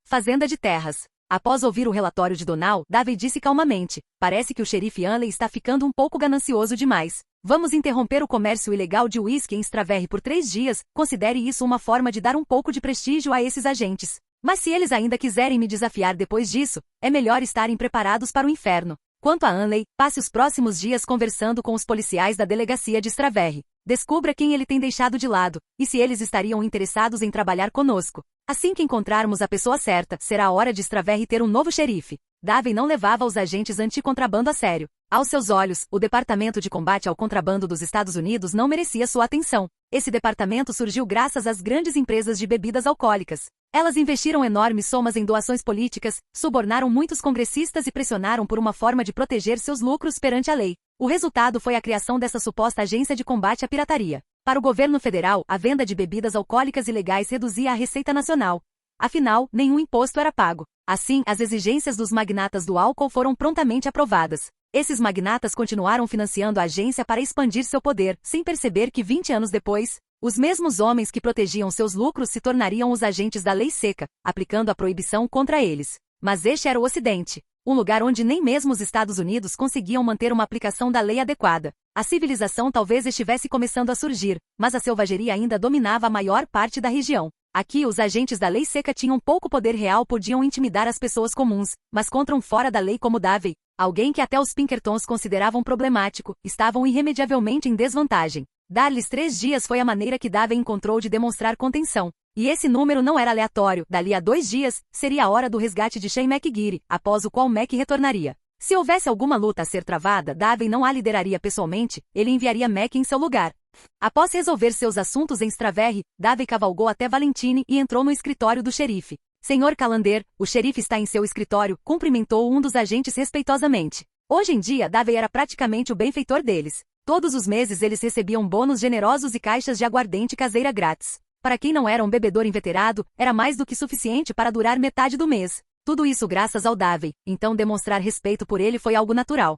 Fazenda de terras. Após ouvir o relatório de Donald, Davey disse calmamente: parece que o xerife Hanley está ficando um pouco ganancioso demais. Vamos interromper o comércio ilegal de uísque em Straverry por 3 dias, considere isso uma forma de dar um pouco de prestígio a esses agentes. Mas se eles ainda quiserem me desafiar depois disso, é melhor estarem preparados para o inferno. Quanto a Hanley, passe os próximos dias conversando com os policiais da delegacia de Straverry. Descubra quem ele tem deixado de lado, e se eles estariam interessados em trabalhar conosco. Assim que encontrarmos a pessoa certa, será a hora de Straverry ter um novo xerife. Davey não levava os agentes anti-contrabando a sério. Aos seus olhos, o Departamento de Combate ao Contrabando dos Estados Unidos não merecia sua atenção. Esse departamento surgiu graças às grandes empresas de bebidas alcoólicas. Elas investiram enormes somas em doações políticas, subornaram muitos congressistas e pressionaram por uma forma de proteger seus lucros perante a lei. O resultado foi a criação dessa suposta agência de combate à pirataria. Para o governo federal, a venda de bebidas alcoólicas ilegais reduzia a receita nacional. Afinal, nenhum imposto era pago. Assim, as exigências dos magnatas do álcool foram prontamente aprovadas. Esses magnatas continuaram financiando a agência para expandir seu poder, sem perceber que 20 anos depois, os mesmos homens que protegiam seus lucros se tornariam os agentes da lei seca, aplicando a proibição contra eles. Mas este era o Ocidente, um lugar onde nem mesmo os Estados Unidos conseguiam manter uma aplicação da lei adequada. A civilização talvez estivesse começando a surgir, mas a selvageria ainda dominava a maior parte da região. Aqui, os agentes da lei seca tinham pouco poder real, podiam intimidar as pessoas comuns, mas contra um fora da lei como Davey, alguém que até os Pinkertons consideravam problemático, estavam irremediavelmente em desvantagem. Dar-lhes 3 dias foi a maneira que Davey encontrou de demonstrar contenção. E esse número não era aleatório. Dali a 2 dias, seria a hora do resgate de Shane McGeary, após o qual Mac retornaria. Se houvesse alguma luta a ser travada, Davey não a lideraria pessoalmente, ele enviaria Mac em seu lugar. Após resolver seus assuntos em Straverry, Davey cavalgou até Valentine e entrou no escritório do xerife. Senhor Callender, o xerife está em seu escritório, cumprimentou um dos agentes respeitosamente. Hoje em dia, Davey era praticamente o benfeitor deles. Todos os meses eles recebiam bônus generosos e caixas de aguardente caseira grátis. Para quem não era um bebedor inveterado, era mais do que suficiente para durar metade do mês. Tudo isso graças ao Davey, então demonstrar respeito por ele foi algo natural.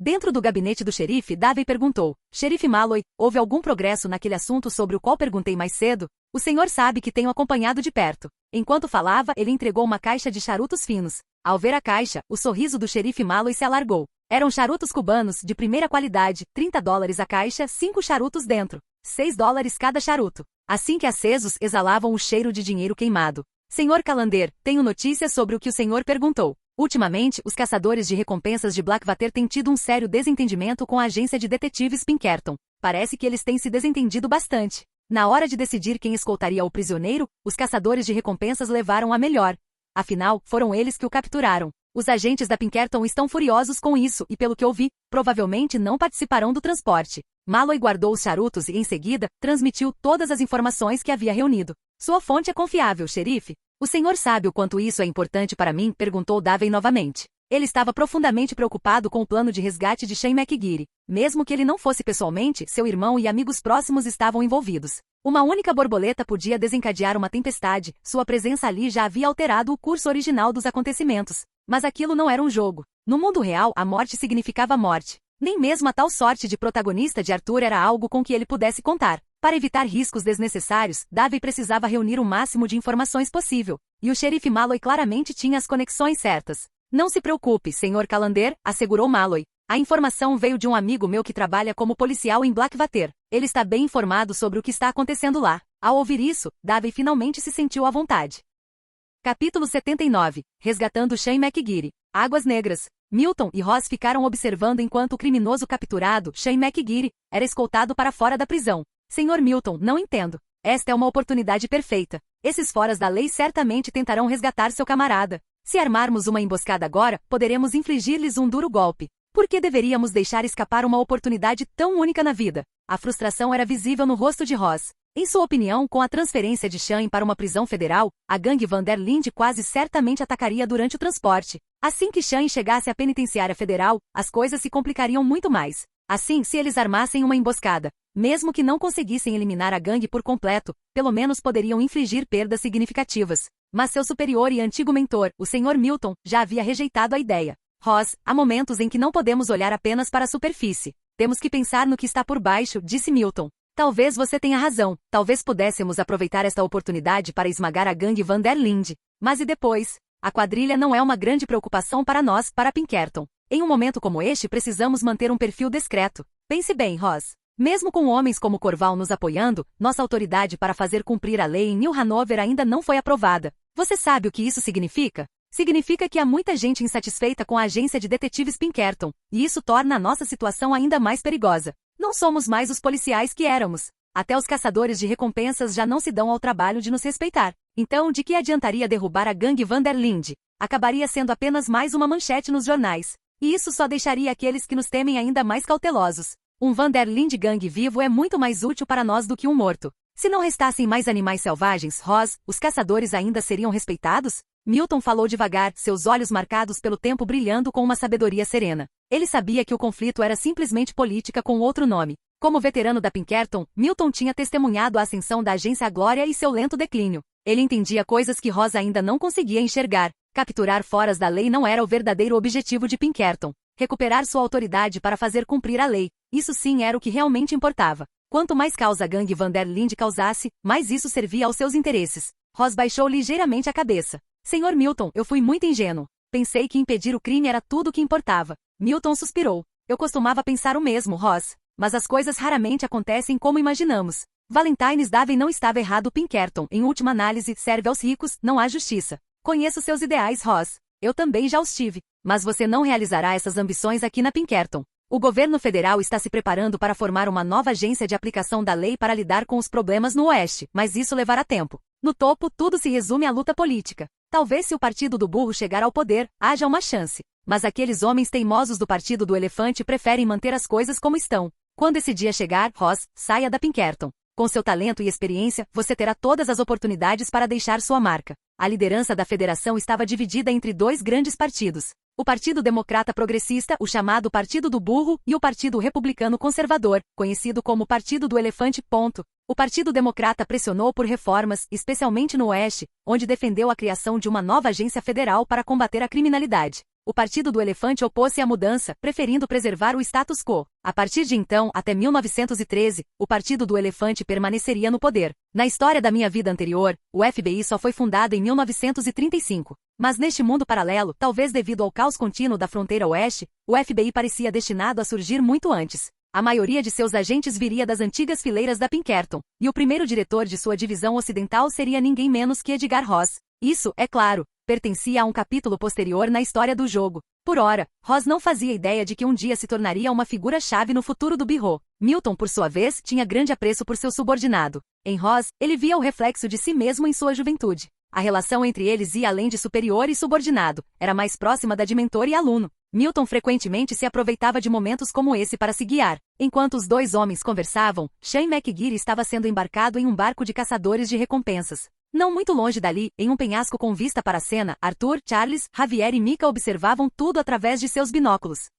Dentro do gabinete do xerife, Davey perguntou: Xerife Malloy, houve algum progresso naquele assunto sobre o qual perguntei mais cedo? O senhor sabe que tenho acompanhado de perto. Enquanto falava, ele entregou uma caixa de charutos finos. Ao ver a caixa, o sorriso do xerife Malloy se alargou. Eram charutos cubanos, de primeira qualidade, $30 a caixa, 5 charutos dentro. $6 cada charuto. Assim que acesos, exalavam o cheiro de dinheiro queimado. Senhor Callender, tenho notícias sobre o que o senhor perguntou. Ultimamente, os caçadores de recompensas de Blackwater têm tido um sério desentendimento com a agência de detetives Pinkerton. Parece que eles têm se desentendido bastante. Na hora de decidir quem escoltaria o prisioneiro, os caçadores de recompensas levaram a melhor. Afinal, foram eles que o capturaram. Os agentes da Pinkerton estão furiosos com isso e, pelo que ouvi, provavelmente não participarão do transporte. Malloy guardou os charutos e, em seguida, transmitiu todas as informações que havia reunido. Sua fonte é confiável, xerife? O senhor sabe o quanto isso é importante para mim? Perguntou Davey novamente. Ele estava profundamente preocupado com o plano de resgate de Shane McGeary. Mesmo que ele não fosse pessoalmente, seu irmão e amigos próximos estavam envolvidos. Uma única borboleta podia desencadear uma tempestade, sua presença ali já havia alterado o curso original dos acontecimentos. Mas aquilo não era um jogo. No mundo real, a morte significava morte. Nem mesmo a tal sorte de protagonista de Arthur era algo com que ele pudesse contar. Para evitar riscos desnecessários, Davey precisava reunir o máximo de informações possível. E o xerife Malloy claramente tinha as conexões certas. Não se preocupe, Sr. Callender, assegurou Malloy. A informação veio de um amigo meu que trabalha como policial em Blackwater. Ele está bem informado sobre o que está acontecendo lá. Ao ouvir isso, Davey finalmente se sentiu à vontade. Capítulo 79. Resgatando Shane McGeary. Águas Negras. Milton e Ross ficaram observando enquanto o criminoso capturado, Shane McGeary, era escoltado para fora da prisão. Senhor Milton, não entendo. Esta é uma oportunidade perfeita. Esses foras da lei certamente tentarão resgatar seu camarada. Se armarmos uma emboscada agora, poderemos infligir-lhes um duro golpe. Por que deveríamos deixar escapar uma oportunidade tão única na vida? A frustração era visível no rosto de Ross. Em sua opinião, com a transferência de Shane para uma prisão federal, a gangue Van der Linde quase certamente atacaria durante o transporte. Assim que Shane chegasse à penitenciária federal, as coisas se complicariam muito mais. Assim, se eles armassem uma emboscada, mesmo que não conseguissem eliminar a gangue por completo, pelo menos poderiam infligir perdas significativas. Mas seu superior e antigo mentor, o Sr. Milton, já havia rejeitado a ideia. Ross, há momentos em que não podemos olhar apenas para a superfície. Temos que pensar no que está por baixo, disse Milton. Talvez você tenha razão, talvez pudéssemos aproveitar esta oportunidade para esmagar a gangue Van der Linde. Mas e depois? A quadrilha não é uma grande preocupação para nós, para Pinkerton. Em um momento como este precisamos manter um perfil discreto. Pense bem, Ross. Mesmo com homens como Corval nos apoiando, nossa autoridade para fazer cumprir a lei em New Hanover ainda não foi aprovada. Você sabe o que isso significa? Significa que há muita gente insatisfeita com a agência de detetives Pinkerton, e isso torna a nossa situação ainda mais perigosa. Não somos mais os policiais que éramos. Até os caçadores de recompensas já não se dão ao trabalho de nos respeitar. Então, de que adiantaria derrubar a gangue Van der Linde? Acabaria sendo apenas mais uma manchete nos jornais. E isso só deixaria aqueles que nos temem ainda mais cautelosos. Um Van der Linde gangue vivo é muito mais útil para nós do que um morto. Se não restassem mais animais selvagens, Ross, os caçadores ainda seriam respeitados? Milton falou devagar, seus olhos marcados pelo tempo brilhando com uma sabedoria serena. Ele sabia que o conflito era simplesmente política com outro nome. Como veterano da Pinkerton, Milton tinha testemunhado a ascensão da agência à glória e seu lento declínio. Ele entendia coisas que Ross ainda não conseguia enxergar. Capturar foras da lei não era o verdadeiro objetivo de Pinkerton. Recuperar sua autoridade para fazer cumprir a lei. Isso sim era o que realmente importava. Quanto mais causa a gangue Van der Linde causasse, mais isso servia aos seus interesses. Ross baixou ligeiramente a cabeça. Senhor Milton, eu fui muito ingênuo. Pensei que impedir o crime era tudo o que importava. Milton suspirou. Eu costumava pensar o mesmo, Ross. Mas as coisas raramente acontecem como imaginamos. Valentines Davey não estava errado. Pinkerton, em última análise, serve aos ricos, não há justiça. Conheço seus ideais, Ross. Eu também já os tive. Mas você não realizará essas ambições aqui na Pinkerton. O governo federal está se preparando para formar uma nova agência de aplicação da lei para lidar com os problemas no Oeste, mas isso levará tempo. No topo, tudo se resume à luta política. Talvez se o Partido do Burro chegar ao poder, haja uma chance. Mas aqueles homens teimosos do Partido do Elefante preferem manter as coisas como estão. Quando esse dia chegar, Ross, saia da Pinkerton. Com seu talento e experiência, você terá todas as oportunidades para deixar sua marca. A liderança da federação estava dividida entre dois grandes partidos. O Partido Democrata Progressista, o chamado Partido do Burro, e o Partido Republicano Conservador, conhecido como Partido do Elefante. O Partido Democrata pressionou por reformas, especialmente no Oeste, onde defendeu a criação de uma nova agência federal para combater a criminalidade. O Partido do Elefante opôs-se à mudança, preferindo preservar o status quo. A partir de então, até 1913, o Partido do Elefante permaneceria no poder. Na história da minha vida anterior, o FBI só foi fundado em 1935. Mas neste mundo paralelo, talvez devido ao caos contínuo da fronteira oeste, o FBI parecia destinado a surgir muito antes. A maioria de seus agentes viria das antigas fileiras da Pinkerton, e o primeiro diretor de sua divisão ocidental seria ninguém menos que Edgar Ross. Isso, é claro, pertencia a um capítulo posterior na história do jogo. Por ora, Ross não fazia ideia de que um dia se tornaria uma figura-chave no futuro do Bureau. Milton, por sua vez, tinha grande apreço por seu subordinado. Em Ross, ele via o reflexo de si mesmo em sua juventude. A relação entre eles ia além de superior e subordinado, era mais próxima da de mentor e aluno. Milton frequentemente se aproveitava de momentos como esse para se guiar. Enquanto os dois homens conversavam, Shane McGeary estava sendo embarcado em um barco de caçadores de recompensas. Não muito longe dali, em um penhasco com vista para a cena, Arthur, Charles, Javier e Mika observavam tudo através de seus binóculos.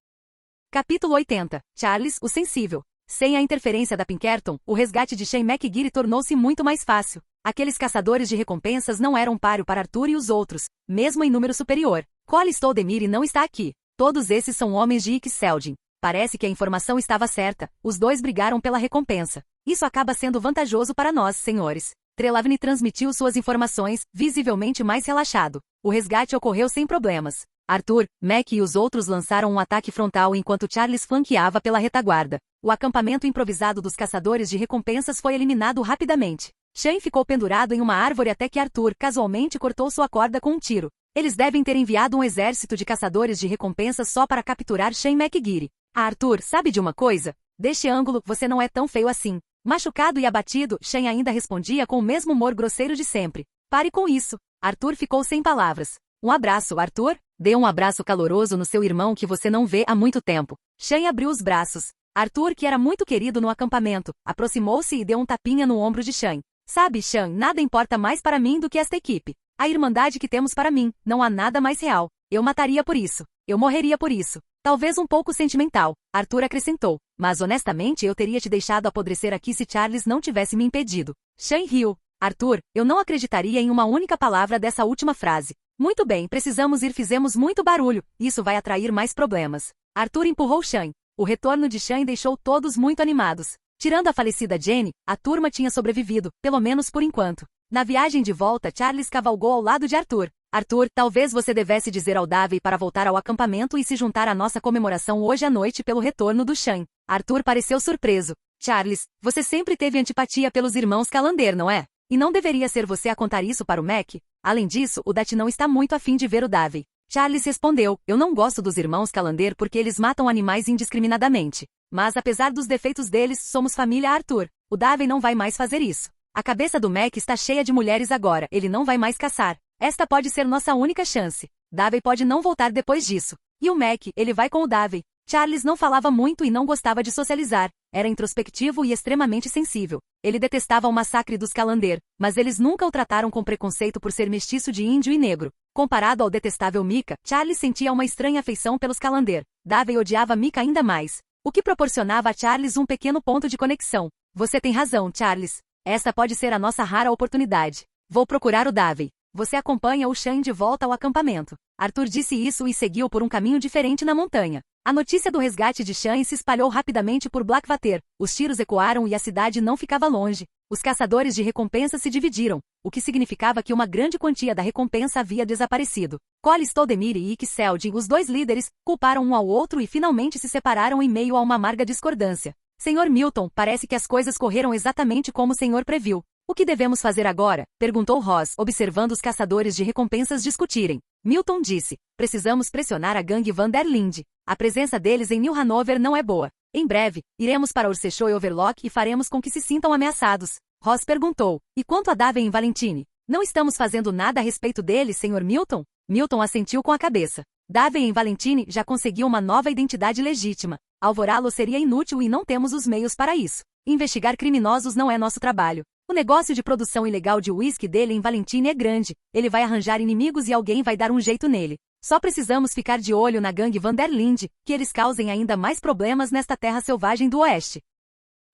Capítulo 80. Charles, o sensível. Sem a interferência da Pinkerton, o resgate de Shane McGeary tornou-se muito mais fácil. Aqueles caçadores de recompensas não eram páreo para Arthur e os outros, mesmo em número superior. Cole Stoudemire não está aqui. Todos esses são homens de Ixeldin. Parece que a informação estava certa. Os dois brigaram pela recompensa. Isso acaba sendo vantajoso para nós, senhores. Trelawney transmitiu suas informações, visivelmente mais relaxado. O resgate ocorreu sem problemas. Arthur, Mac e os outros lançaram um ataque frontal enquanto Charles flanqueava pela retaguarda. O acampamento improvisado dos caçadores de recompensas foi eliminado rapidamente. Shane ficou pendurado em uma árvore até que Arthur casualmente cortou sua corda com um tiro. Eles devem ter enviado um exército de caçadores de recompensas só para capturar Shane McGeary. Arthur, sabe de uma coisa? Deste ângulo, você não é tão feio assim. Machucado e abatido, Shane ainda respondia com o mesmo humor grosseiro de sempre. Pare com isso. Arthur ficou sem palavras. Um abraço, Arthur. Dê um abraço caloroso no seu irmão que você não vê há muito tempo. Shane abriu os braços. Arthur, que era muito querido no acampamento, aproximou-se e deu um tapinha no ombro de Shan. Sabe, Shan, nada importa mais para mim do que esta equipe. A irmandade que temos para mim, não há nada mais real. Eu mataria por isso. Eu morreria por isso. Talvez um pouco sentimental, Arthur acrescentou. Mas honestamente eu teria te deixado apodrecer aqui se Charles não tivesse me impedido. Shan riu. Arthur, eu não acreditaria em uma única palavra dessa última frase. Muito bem, precisamos ir, fizemos muito barulho. Isso vai atrair mais problemas. Arthur empurrou Shan. O retorno de Shan deixou todos muito animados. Tirando a falecida Jenny, a turma tinha sobrevivido, pelo menos por enquanto. Na viagem de volta, Charles cavalgou ao lado de Arthur. Arthur, talvez você devesse dizer ao Davey para voltar ao acampamento e se juntar à nossa comemoração hoje à noite pelo retorno do Shan. Arthur pareceu surpreso. Charles, você sempre teve antipatia pelos irmãos Calander, não é? E não deveria ser você a contar isso para o Mac? Além disso, o Dat não está muito afim de ver o Davey. Charles respondeu, eu não gosto dos irmãos Calander porque eles matam animais indiscriminadamente. Mas apesar dos defeitos deles, somos família Arthur. O Davey não vai mais fazer isso. A cabeça do Mac está cheia de mulheres agora, ele não vai mais caçar. Esta pode ser nossa única chance. Davey pode não voltar depois disso. E o Mac, ele vai com o Davey. Charles não falava muito e não gostava de socializar. Era introspectivo e extremamente sensível. Ele detestava o massacre dos Calander, mas eles nunca o trataram com preconceito por ser mestiço de índio e negro. Comparado ao detestável Micah, Charles sentia uma estranha afeição pelos Calander. Davey odiava Micah ainda mais, o que proporcionava a Charles um pequeno ponto de conexão. Você tem razão, Charles. Essa pode ser a nossa rara oportunidade. Vou procurar o Davey. Você acompanha o Shan de volta ao acampamento. Arthur disse isso e seguiu por um caminho diferente na montanha. A notícia do resgate de Shan se espalhou rapidamente por Blackwater. Os tiros ecoaram e a cidade não ficava longe. Os caçadores de recompensa se dividiram, o que significava que uma grande quantia da recompensa havia desaparecido. Cole Stoldemir e Ike Seldin, os dois líderes, culparam um ao outro e finalmente se separaram em meio a uma amarga discordância. Sr. Milton, parece que as coisas correram exatamente como o senhor previu. O que devemos fazer agora? Perguntou Ross, observando os caçadores de recompensas discutirem. Milton disse, precisamos pressionar a gangue Van der Linde. A presença deles em New Hanover não é boa. Em breve, iremos para Orsecho e Overlock e faremos com que se sintam ameaçados. Ross perguntou, e quanto a Davey e Valentine? Não estamos fazendo nada a respeito deles, Sr. Milton? Milton assentiu com a cabeça. Davey e Valentine já conseguiu uma nova identidade legítima. Alvorá-lo seria inútil e não temos os meios para isso. Investigar criminosos não é nosso trabalho. O negócio de produção ilegal de uísque dele em Valentine é grande. Ele vai arranjar inimigos e alguém vai dar um jeito nele. Só precisamos ficar de olho na gangue Van der Linde, que eles causem ainda mais problemas nesta terra selvagem do oeste.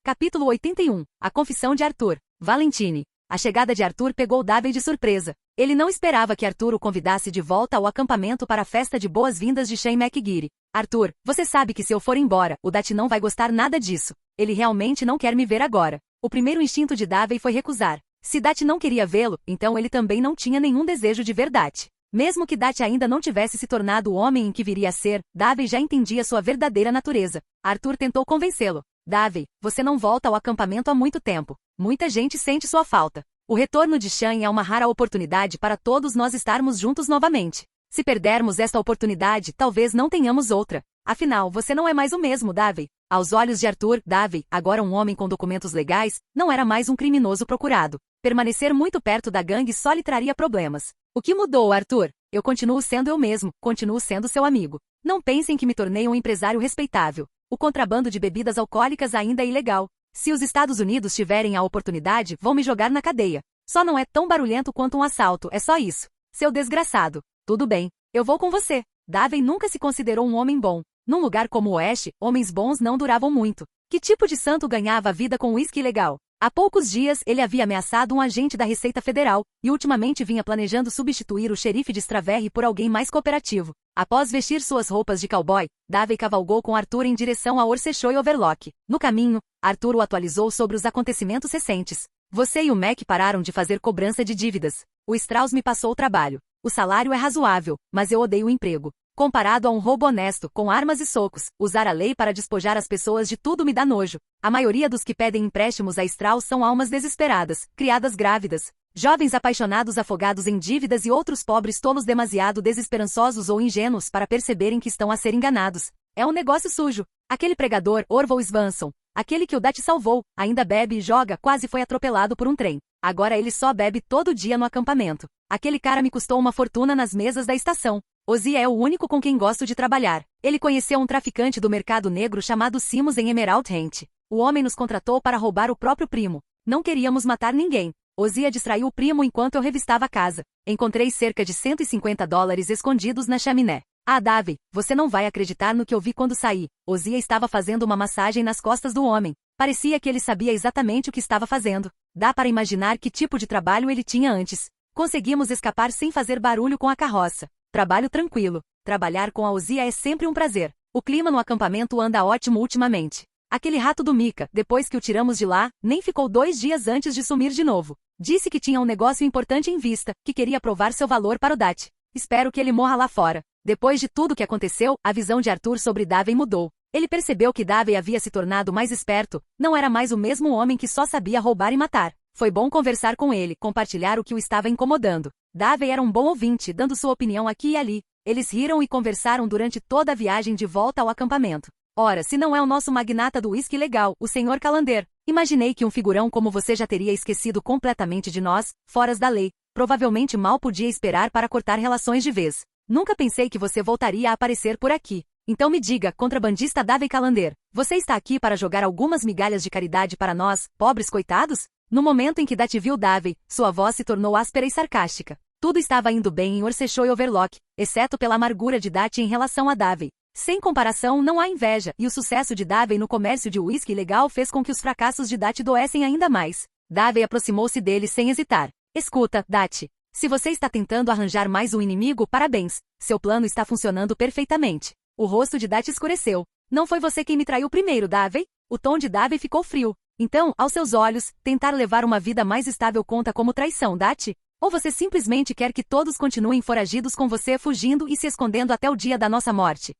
Capítulo 81. A confissão de Arthur. Valentine. A chegada de Arthur pegou Davey de surpresa. Ele não esperava que Arthur o convidasse de volta ao acampamento para a festa de boas-vindas de Shane McGeary. Arthur, você sabe que se eu for embora, o Dat não vai gostar nada disso. Ele realmente não quer me ver agora. O primeiro instinto de Davey foi recusar. Se Dat não queria vê-lo, então ele também não tinha nenhum desejo de ver Dat. Mesmo que Dat ainda não tivesse se tornado o homem em que viria a ser, Davey já entendia sua verdadeira natureza. Arthur tentou convencê-lo. Davey, você não volta ao acampamento há muito tempo. Muita gente sente sua falta. O retorno de Shan é uma rara oportunidade para todos nós estarmos juntos novamente. Se perdermos esta oportunidade, talvez não tenhamos outra. Afinal, você não é mais o mesmo, Davey. Aos olhos de Arthur, Davey, agora um homem com documentos legais, não era mais um criminoso procurado. Permanecer muito perto da gangue só lhe traria problemas. O que mudou, Arthur? Eu continuo sendo eu mesmo, continuo sendo seu amigo. Não pensem que me tornei um empresário respeitável. O contrabando de bebidas alcoólicas ainda é ilegal. Se os Estados Unidos tiverem a oportunidade, vão me jogar na cadeia. Só não é tão barulhento quanto um assalto, é só isso. Seu desgraçado. Tudo bem, eu vou com você. Davey nunca se considerou um homem bom. Num lugar como o Oeste, homens bons não duravam muito. Que tipo de santo ganhava a vida com uísque ilegal? Há poucos dias, ele havia ameaçado um agente da Receita Federal, e ultimamente vinha planejando substituir o xerife de Straverry por alguém mais cooperativo. Após vestir suas roupas de cowboy, Davey cavalgou com Arthur em direção a Orsecho e Overlock. No caminho, Arthur o atualizou sobre os acontecimentos recentes. Você e o Mac pararam de fazer cobrança de dívidas. O Strauss me passou o trabalho. O salário é razoável, mas eu odeio o emprego. Comparado a um roubo honesto, com armas e socos, usar a lei para despojar as pessoas de tudo me dá nojo. A maioria dos que pedem empréstimos a Strauss são almas desesperadas, criadas grávidas, jovens apaixonados afogados em dívidas e outros pobres tolos demasiado desesperançosos ou ingênuos para perceberem que estão a ser enganados. É um negócio sujo. Aquele pregador, Orville Swanson, aquele que o Dat salvou, ainda bebe e joga, quase foi atropelado por um trem. Agora ele só bebe todo dia no acampamento. Aquele cara me custou uma fortuna nas mesas da estação. Ozia é o único com quem gosto de trabalhar. Ele conheceu um traficante do mercado negro chamado Simos em Emerald Ranch. O homem nos contratou para roubar o próprio primo. Não queríamos matar ninguém. Ozia distraiu o primo enquanto eu revistava a casa. Encontrei cerca de $150 escondidos na chaminé. Ah, Davey, você não vai acreditar no que eu vi quando saí. Ozia estava fazendo uma massagem nas costas do homem. Parecia que ele sabia exatamente o que estava fazendo. Dá para imaginar que tipo de trabalho ele tinha antes. Conseguimos escapar sem fazer barulho com a carroça. Trabalho tranquilo. Trabalhar com a Ozia é sempre um prazer. O clima no acampamento anda ótimo ultimamente. Aquele rato do Mika, depois que o tiramos de lá, nem ficou 2 dias antes de sumir de novo. Disse que tinha um negócio importante em vista, que queria provar seu valor para o Dat. Espero que ele morra lá fora. Depois de tudo que aconteceu, a visão de Arthur sobre Davey mudou. Ele percebeu que Davey havia se tornado mais esperto, não era mais o mesmo homem que só sabia roubar e matar. Foi bom conversar com ele, compartilhar o que o estava incomodando. Davey era um bom ouvinte, dando sua opinião aqui e ali. Eles riram e conversaram durante toda a viagem de volta ao acampamento. Ora, se não é o nosso magnata do uísque legal, o Sr. Calander. Imaginei que um figurão como você já teria esquecido completamente de nós, foras da lei. Provavelmente mal podia esperar para cortar relações de vez. Nunca pensei que você voltaria a aparecer por aqui. Então me diga, contrabandista Davey Calander, você está aqui para jogar algumas migalhas de caridade para nós, pobres coitados? No momento em que Dat viu Davey, sua voz se tornou áspera e sarcástica. Tudo estava indo bem em Orseshoe Overlock, exceto pela amargura de Dat em relação a Davey. Sem comparação, não há inveja, e o sucesso de Davey no comércio de uísque ilegal fez com que os fracassos de Dat doessem ainda mais. Davey aproximou-se dele sem hesitar. Escuta, Dat. Se você está tentando arranjar mais um inimigo, parabéns. Seu plano está funcionando perfeitamente. O rosto de Dat escureceu. Não foi você quem me traiu primeiro, Davey? O tom de Davey ficou frio. Então, aos seus olhos, tentar levar uma vida mais estável conta como traição, Dat? Ou você simplesmente quer que todos continuem foragidos com você fugindo e se escondendo até o dia da nossa morte?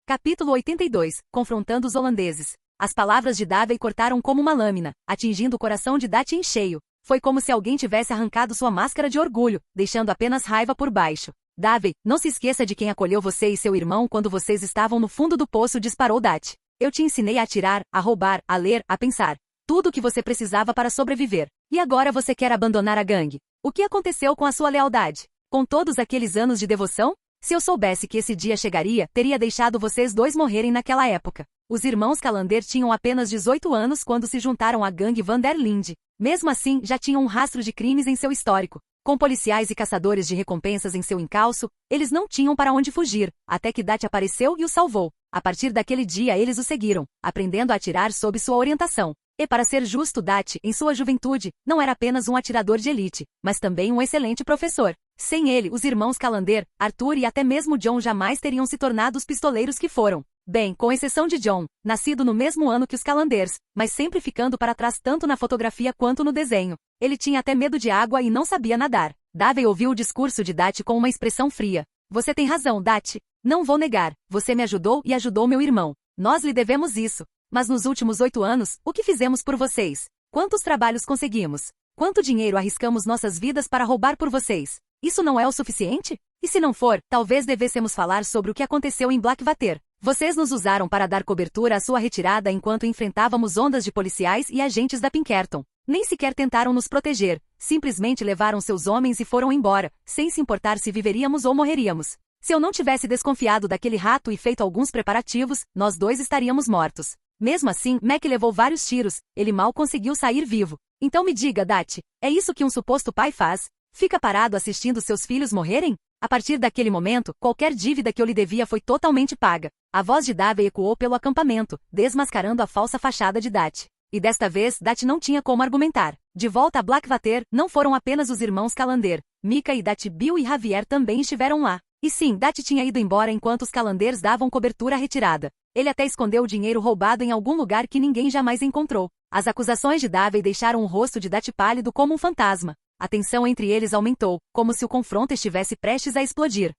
Capítulo 82. Confrontando os holandeses. As palavras de Davey cortaram como uma lâmina, atingindo o coração de Dat em cheio. Foi como se alguém tivesse arrancado sua máscara de orgulho, deixando apenas raiva por baixo. Davey, não se esqueça de quem acolheu você e seu irmão quando vocês estavam no fundo do poço, disparou Dat. Eu te ensinei a atirar, a roubar, a ler, a pensar. Tudo o que você precisava para sobreviver. E agora você quer abandonar a gangue. O que aconteceu com a sua lealdade? Com todos aqueles anos de devoção? Se eu soubesse que esse dia chegaria, teria deixado vocês dois morrerem naquela época. Os irmãos Calander tinham apenas 18 anos quando se juntaram à gangue Van der Linde. Mesmo assim, já tinham um rastro de crimes em seu histórico. Com policiais e caçadores de recompensas em seu encalço, eles não tinham para onde fugir, até que Dat apareceu e o salvou. A partir daquele dia eles o seguiram, aprendendo a atirar sob sua orientação. E para ser justo, Dat, em sua juventude, não era apenas um atirador de elite, mas também um excelente professor. Sem ele, os irmãos Calander, Arthur e até mesmo John jamais teriam se tornado os pistoleiros que foram. Bem, com exceção de John, nascido no mesmo ano que os Calanders, mas sempre ficando para trás tanto na fotografia quanto no desenho. Ele tinha até medo de água e não sabia nadar. Davey ouviu o discurso de Dat com uma expressão fria. Você tem razão, Dat. Não vou negar, você me ajudou e ajudou meu irmão. Nós lhe devemos isso. Mas nos últimos 8 anos, o que fizemos por vocês? Quantos trabalhos conseguimos? Quanto dinheiro arriscamos nossas vidas para roubar por vocês? Isso não é o suficiente? E se não for, talvez devêssemos falar sobre o que aconteceu em Blackwater. Vocês nos usaram para dar cobertura à sua retirada enquanto enfrentávamos ondas de policiais e agentes da Pinkerton. Nem sequer tentaram nos proteger, simplesmente levaram seus homens e foram embora, sem se importar se viveríamos ou morreríamos. Se eu não tivesse desconfiado daquele rato e feito alguns preparativos, nós dois estaríamos mortos. Mesmo assim, Mac levou vários tiros, ele mal conseguiu sair vivo. Então me diga, Dat, é isso que um suposto pai faz? Fica parado assistindo seus filhos morrerem? A partir daquele momento, qualquer dívida que eu lhe devia foi totalmente paga. A voz de Davey ecoou pelo acampamento, desmascarando a falsa fachada de Dat. E desta vez, Dat não tinha como argumentar. De volta a Blackwater, não foram apenas os irmãos Calander. Mika e Dat, Bill e Javier também estiveram lá. E sim, Dat tinha ido embora enquanto os Calanders davam cobertura à retirada. Ele até escondeu o dinheiro roubado em algum lugar que ninguém jamais encontrou. As acusações de Davey deixaram o rosto de Dat pálido como um fantasma. A tensão entre eles aumentou, como se o confronto estivesse prestes a explodir.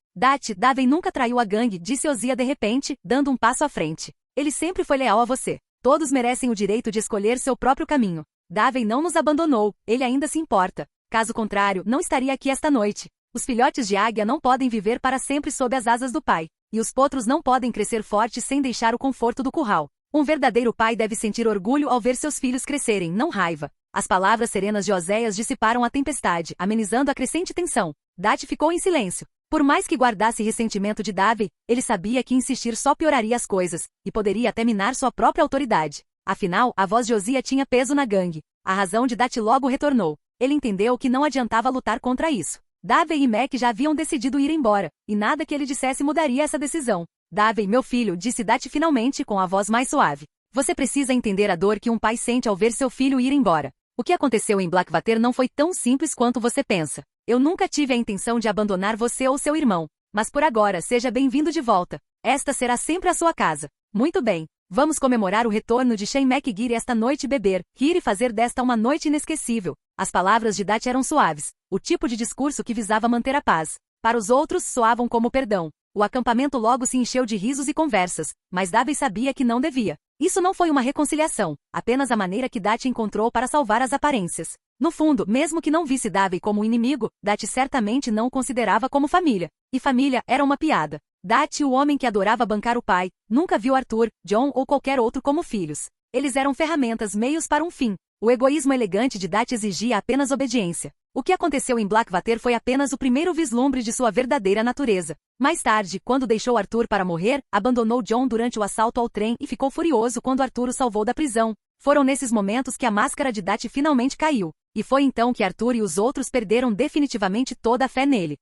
Davey nunca traiu a gangue, disse Ozia de repente, dando um passo à frente. Ele sempre foi leal a você. Todos merecem o direito de escolher seu próprio caminho. Davey não nos abandonou, ele ainda se importa. Caso contrário, não estaria aqui esta noite. Os filhotes de águia não podem viver para sempre sob as asas do pai. E os potros não podem crescer fortes sem deixar o conforto do curral. Um verdadeiro pai deve sentir orgulho ao ver seus filhos crescerem, não raiva. As palavras serenas de Oséias dissiparam a tempestade, amenizando a crescente tensão. Dat ficou em silêncio. Por mais que guardasse ressentimento de Davey, ele sabia que insistir só pioraria as coisas, e poderia até minar sua própria autoridade. Afinal, a voz de Ozia tinha peso na gangue. A razão de Dat logo retornou. Ele entendeu que não adiantava lutar contra isso. Davey e Mac já haviam decidido ir embora, e nada que ele dissesse mudaria essa decisão. Davey, meu filho, disse Dat finalmente com a voz mais suave. Você precisa entender a dor que um pai sente ao ver seu filho ir embora. O que aconteceu em Blackwater não foi tão simples quanto você pensa. Eu nunca tive a intenção de abandonar você ou seu irmão. Mas por agora, seja bem-vindo de volta. Esta será sempre a sua casa. Muito bem. Vamos comemorar o retorno de Shane McGeary esta noite e beber, rir e fazer desta uma noite inesquecível. As palavras de Dat eram suaves. O tipo de discurso que visava manter a paz. Para os outros, soavam como perdão. O acampamento logo se encheu de risos e conversas, mas Davey sabia que não devia. Isso não foi uma reconciliação, apenas a maneira que Dat encontrou para salvar as aparências. No fundo, mesmo que não visse Davey como um inimigo, Dat certamente não o considerava como família. E família era uma piada. Dat, o homem que adorava bancar o pai, nunca viu Arthur, John ou qualquer outro como filhos. Eles eram ferramentas, meios para um fim. O egoísmo elegante de Dat exigia apenas obediência. O que aconteceu em Blackwater foi apenas o primeiro vislumbre de sua verdadeira natureza. Mais tarde, quando deixou Arthur para morrer, abandonou John durante o assalto ao trem e ficou furioso quando Arthur o salvou da prisão. Foram nesses momentos que a máscara de Dat finalmente caiu. E foi então que Arthur e os outros perderam definitivamente toda a fé nele.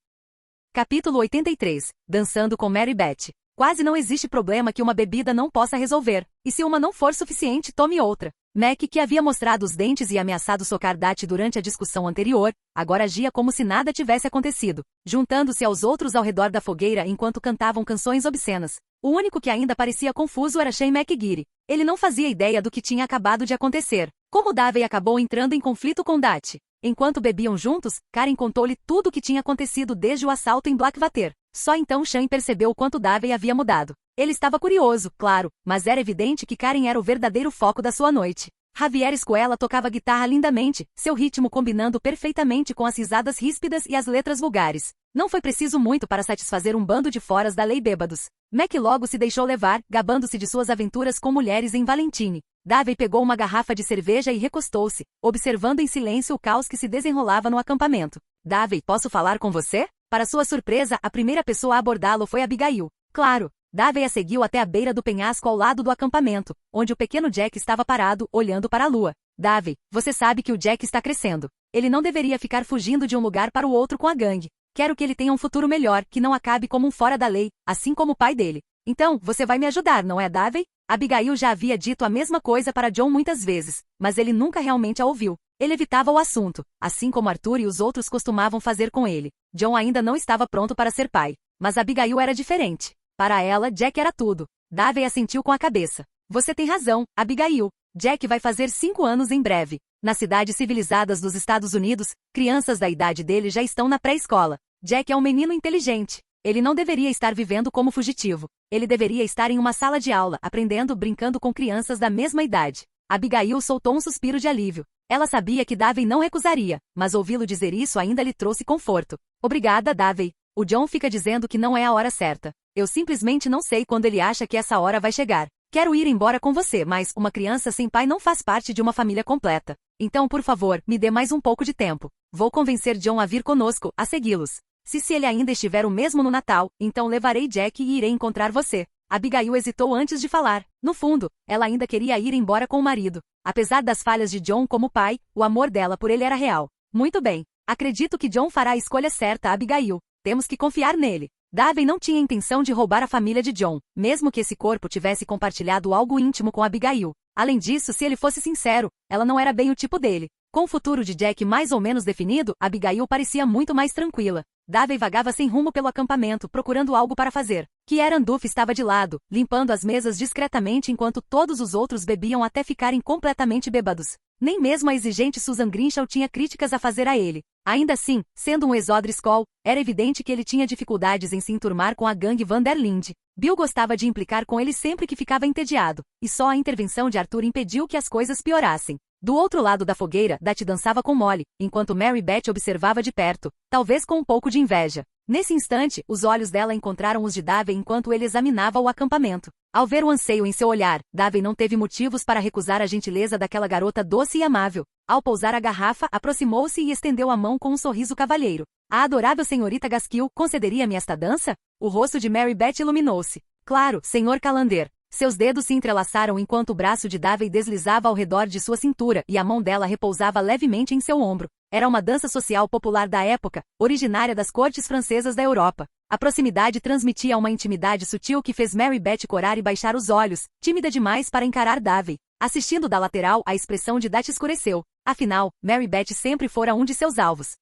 Capítulo 83. Dançando com Mary Beth. Quase não existe problema que uma bebida não possa resolver, e se uma não for suficiente, tome outra. Mac, que havia mostrado os dentes e ameaçado socar Dat durante a discussão anterior, agora agia como se nada tivesse acontecido, juntando-se aos outros ao redor da fogueira enquanto cantavam canções obscenas. O único que ainda parecia confuso era Shane McGeary. Ele não fazia ideia do que tinha acabado de acontecer. Como Davey acabou entrando em conflito com Dat. Enquanto bebiam juntos, Karen contou-lhe tudo o que tinha acontecido desde o assalto em Blackwater. Só então Shane percebeu o quanto Davey havia mudado. Ele estava curioso, claro, mas era evidente que Karen era o verdadeiro foco da sua noite. Javier Escuela tocava guitarra lindamente, seu ritmo combinando perfeitamente com as risadas ríspidas e as letras vulgares. Não foi preciso muito para satisfazer um bando de foras da lei bêbados. Mac logo se deixou levar, gabando-se de suas aventuras com mulheres em Valentine. Davey pegou uma garrafa de cerveja e recostou-se, observando em silêncio o caos que se desenrolava no acampamento. Davey, posso falar com você? Para sua surpresa, a primeira pessoa a abordá-lo foi Abigail. Claro. Davey a seguiu até a beira do penhasco ao lado do acampamento, onde o pequeno Jack estava parado, olhando para a lua. Davey, você sabe que o Jack está crescendo. Ele não deveria ficar fugindo de um lugar para o outro com a gangue. Quero que ele tenha um futuro melhor, que não acabe como um fora da lei, assim como o pai dele. Então, você vai me ajudar, não é, Davey? Abigail já havia dito a mesma coisa para John muitas vezes, mas ele nunca realmente a ouviu. Ele evitava o assunto, assim como Arthur e os outros costumavam fazer com ele. John ainda não estava pronto para ser pai, mas Abigail era diferente. Para ela, Jack era tudo. Davey assentiu com a cabeça. Você tem razão, Abigail. Jack vai fazer 5 anos em breve. Nas cidades civilizadas dos Estados Unidos, crianças da idade dele já estão na pré-escola. Jack é um menino inteligente. Ele não deveria estar vivendo como fugitivo. Ele deveria estar em uma sala de aula, aprendendo, brincando com crianças da mesma idade. Abigail soltou um suspiro de alívio. Ela sabia que Davey não recusaria, mas ouvi-lo dizer isso ainda lhe trouxe conforto. Obrigada, Davey. O John fica dizendo que não é a hora certa. Eu simplesmente não sei quando ele acha que essa hora vai chegar. Quero ir embora com você, mas uma criança sem pai não faz parte de uma família completa. Então, por favor, me dê mais um pouco de tempo. Vou convencer John a vir conosco, a segui-los. Se ele ainda estiver o mesmo no Natal, então levarei Jack e irei encontrar você. Abigail hesitou antes de falar. No fundo, ela ainda queria ir embora com o marido. Apesar das falhas de John como pai, o amor dela por ele era real. Muito bem. Acredito que John fará a escolha certa, Abigail. Temos que confiar nele. Davey não tinha intenção de roubar a família de John, mesmo que esse corpo tivesse compartilhado algo íntimo com Abigail. Além disso, se ele fosse sincero, ela não era bem o tipo dele. Com o futuro de Jack mais ou menos definido, Abigail parecia muito mais tranquila. Davey vagava sem rumo pelo acampamento, procurando algo para fazer. Kieran Duff estava de lado, limpando as mesas discretamente enquanto todos os outros bebiam até ficarem completamente bêbados. Nem mesmo a exigente Susan Grimshaw tinha críticas a fazer a ele. Ainda assim, sendo um ex-Odre Skoll, era evidente que ele tinha dificuldades em se enturmar com a gangue Van der Linde. Bill gostava de implicar com ele sempre que ficava entediado, e só a intervenção de Arthur impediu que as coisas piorassem. Do outro lado da fogueira, Dat dançava com Molly, enquanto Mary Beth observava de perto, talvez com um pouco de inveja. Nesse instante, os olhos dela encontraram os de Davey enquanto ele examinava o acampamento. Ao ver o anseio em seu olhar, Davey não teve motivos para recusar a gentileza daquela garota doce e amável. Ao pousar a garrafa, aproximou-se e estendeu a mão com um sorriso cavalheiro. A adorável senhorita Gaskill concederia-me esta dança? O rosto de Mary Beth iluminou-se. Claro, Sr. Calander. Seus dedos se entrelaçaram enquanto o braço de Davey deslizava ao redor de sua cintura e a mão dela repousava levemente em seu ombro. Era uma dança social popular da época, originária das cortes francesas da Europa. A proximidade transmitia uma intimidade sutil que fez Mary Beth corar e baixar os olhos, tímida demais para encarar Davey. Assistindo da lateral, a expressão de Dat escureceu. Afinal, Mary Beth sempre fora um de seus alvos.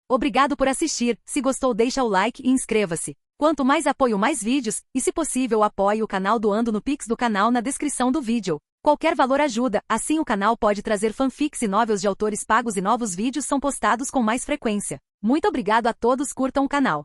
Obrigado por assistir. Se gostou, deixa o like e inscreva-se. Quanto mais apoio, mais vídeos, e se possível apoie o canal doando no Pix do canal na descrição do vídeo. Qualquer valor ajuda, assim o canal pode trazer fanfics e novels de autores pagos e novos vídeos são postados com mais frequência. Muito obrigado a todos, curtam o canal.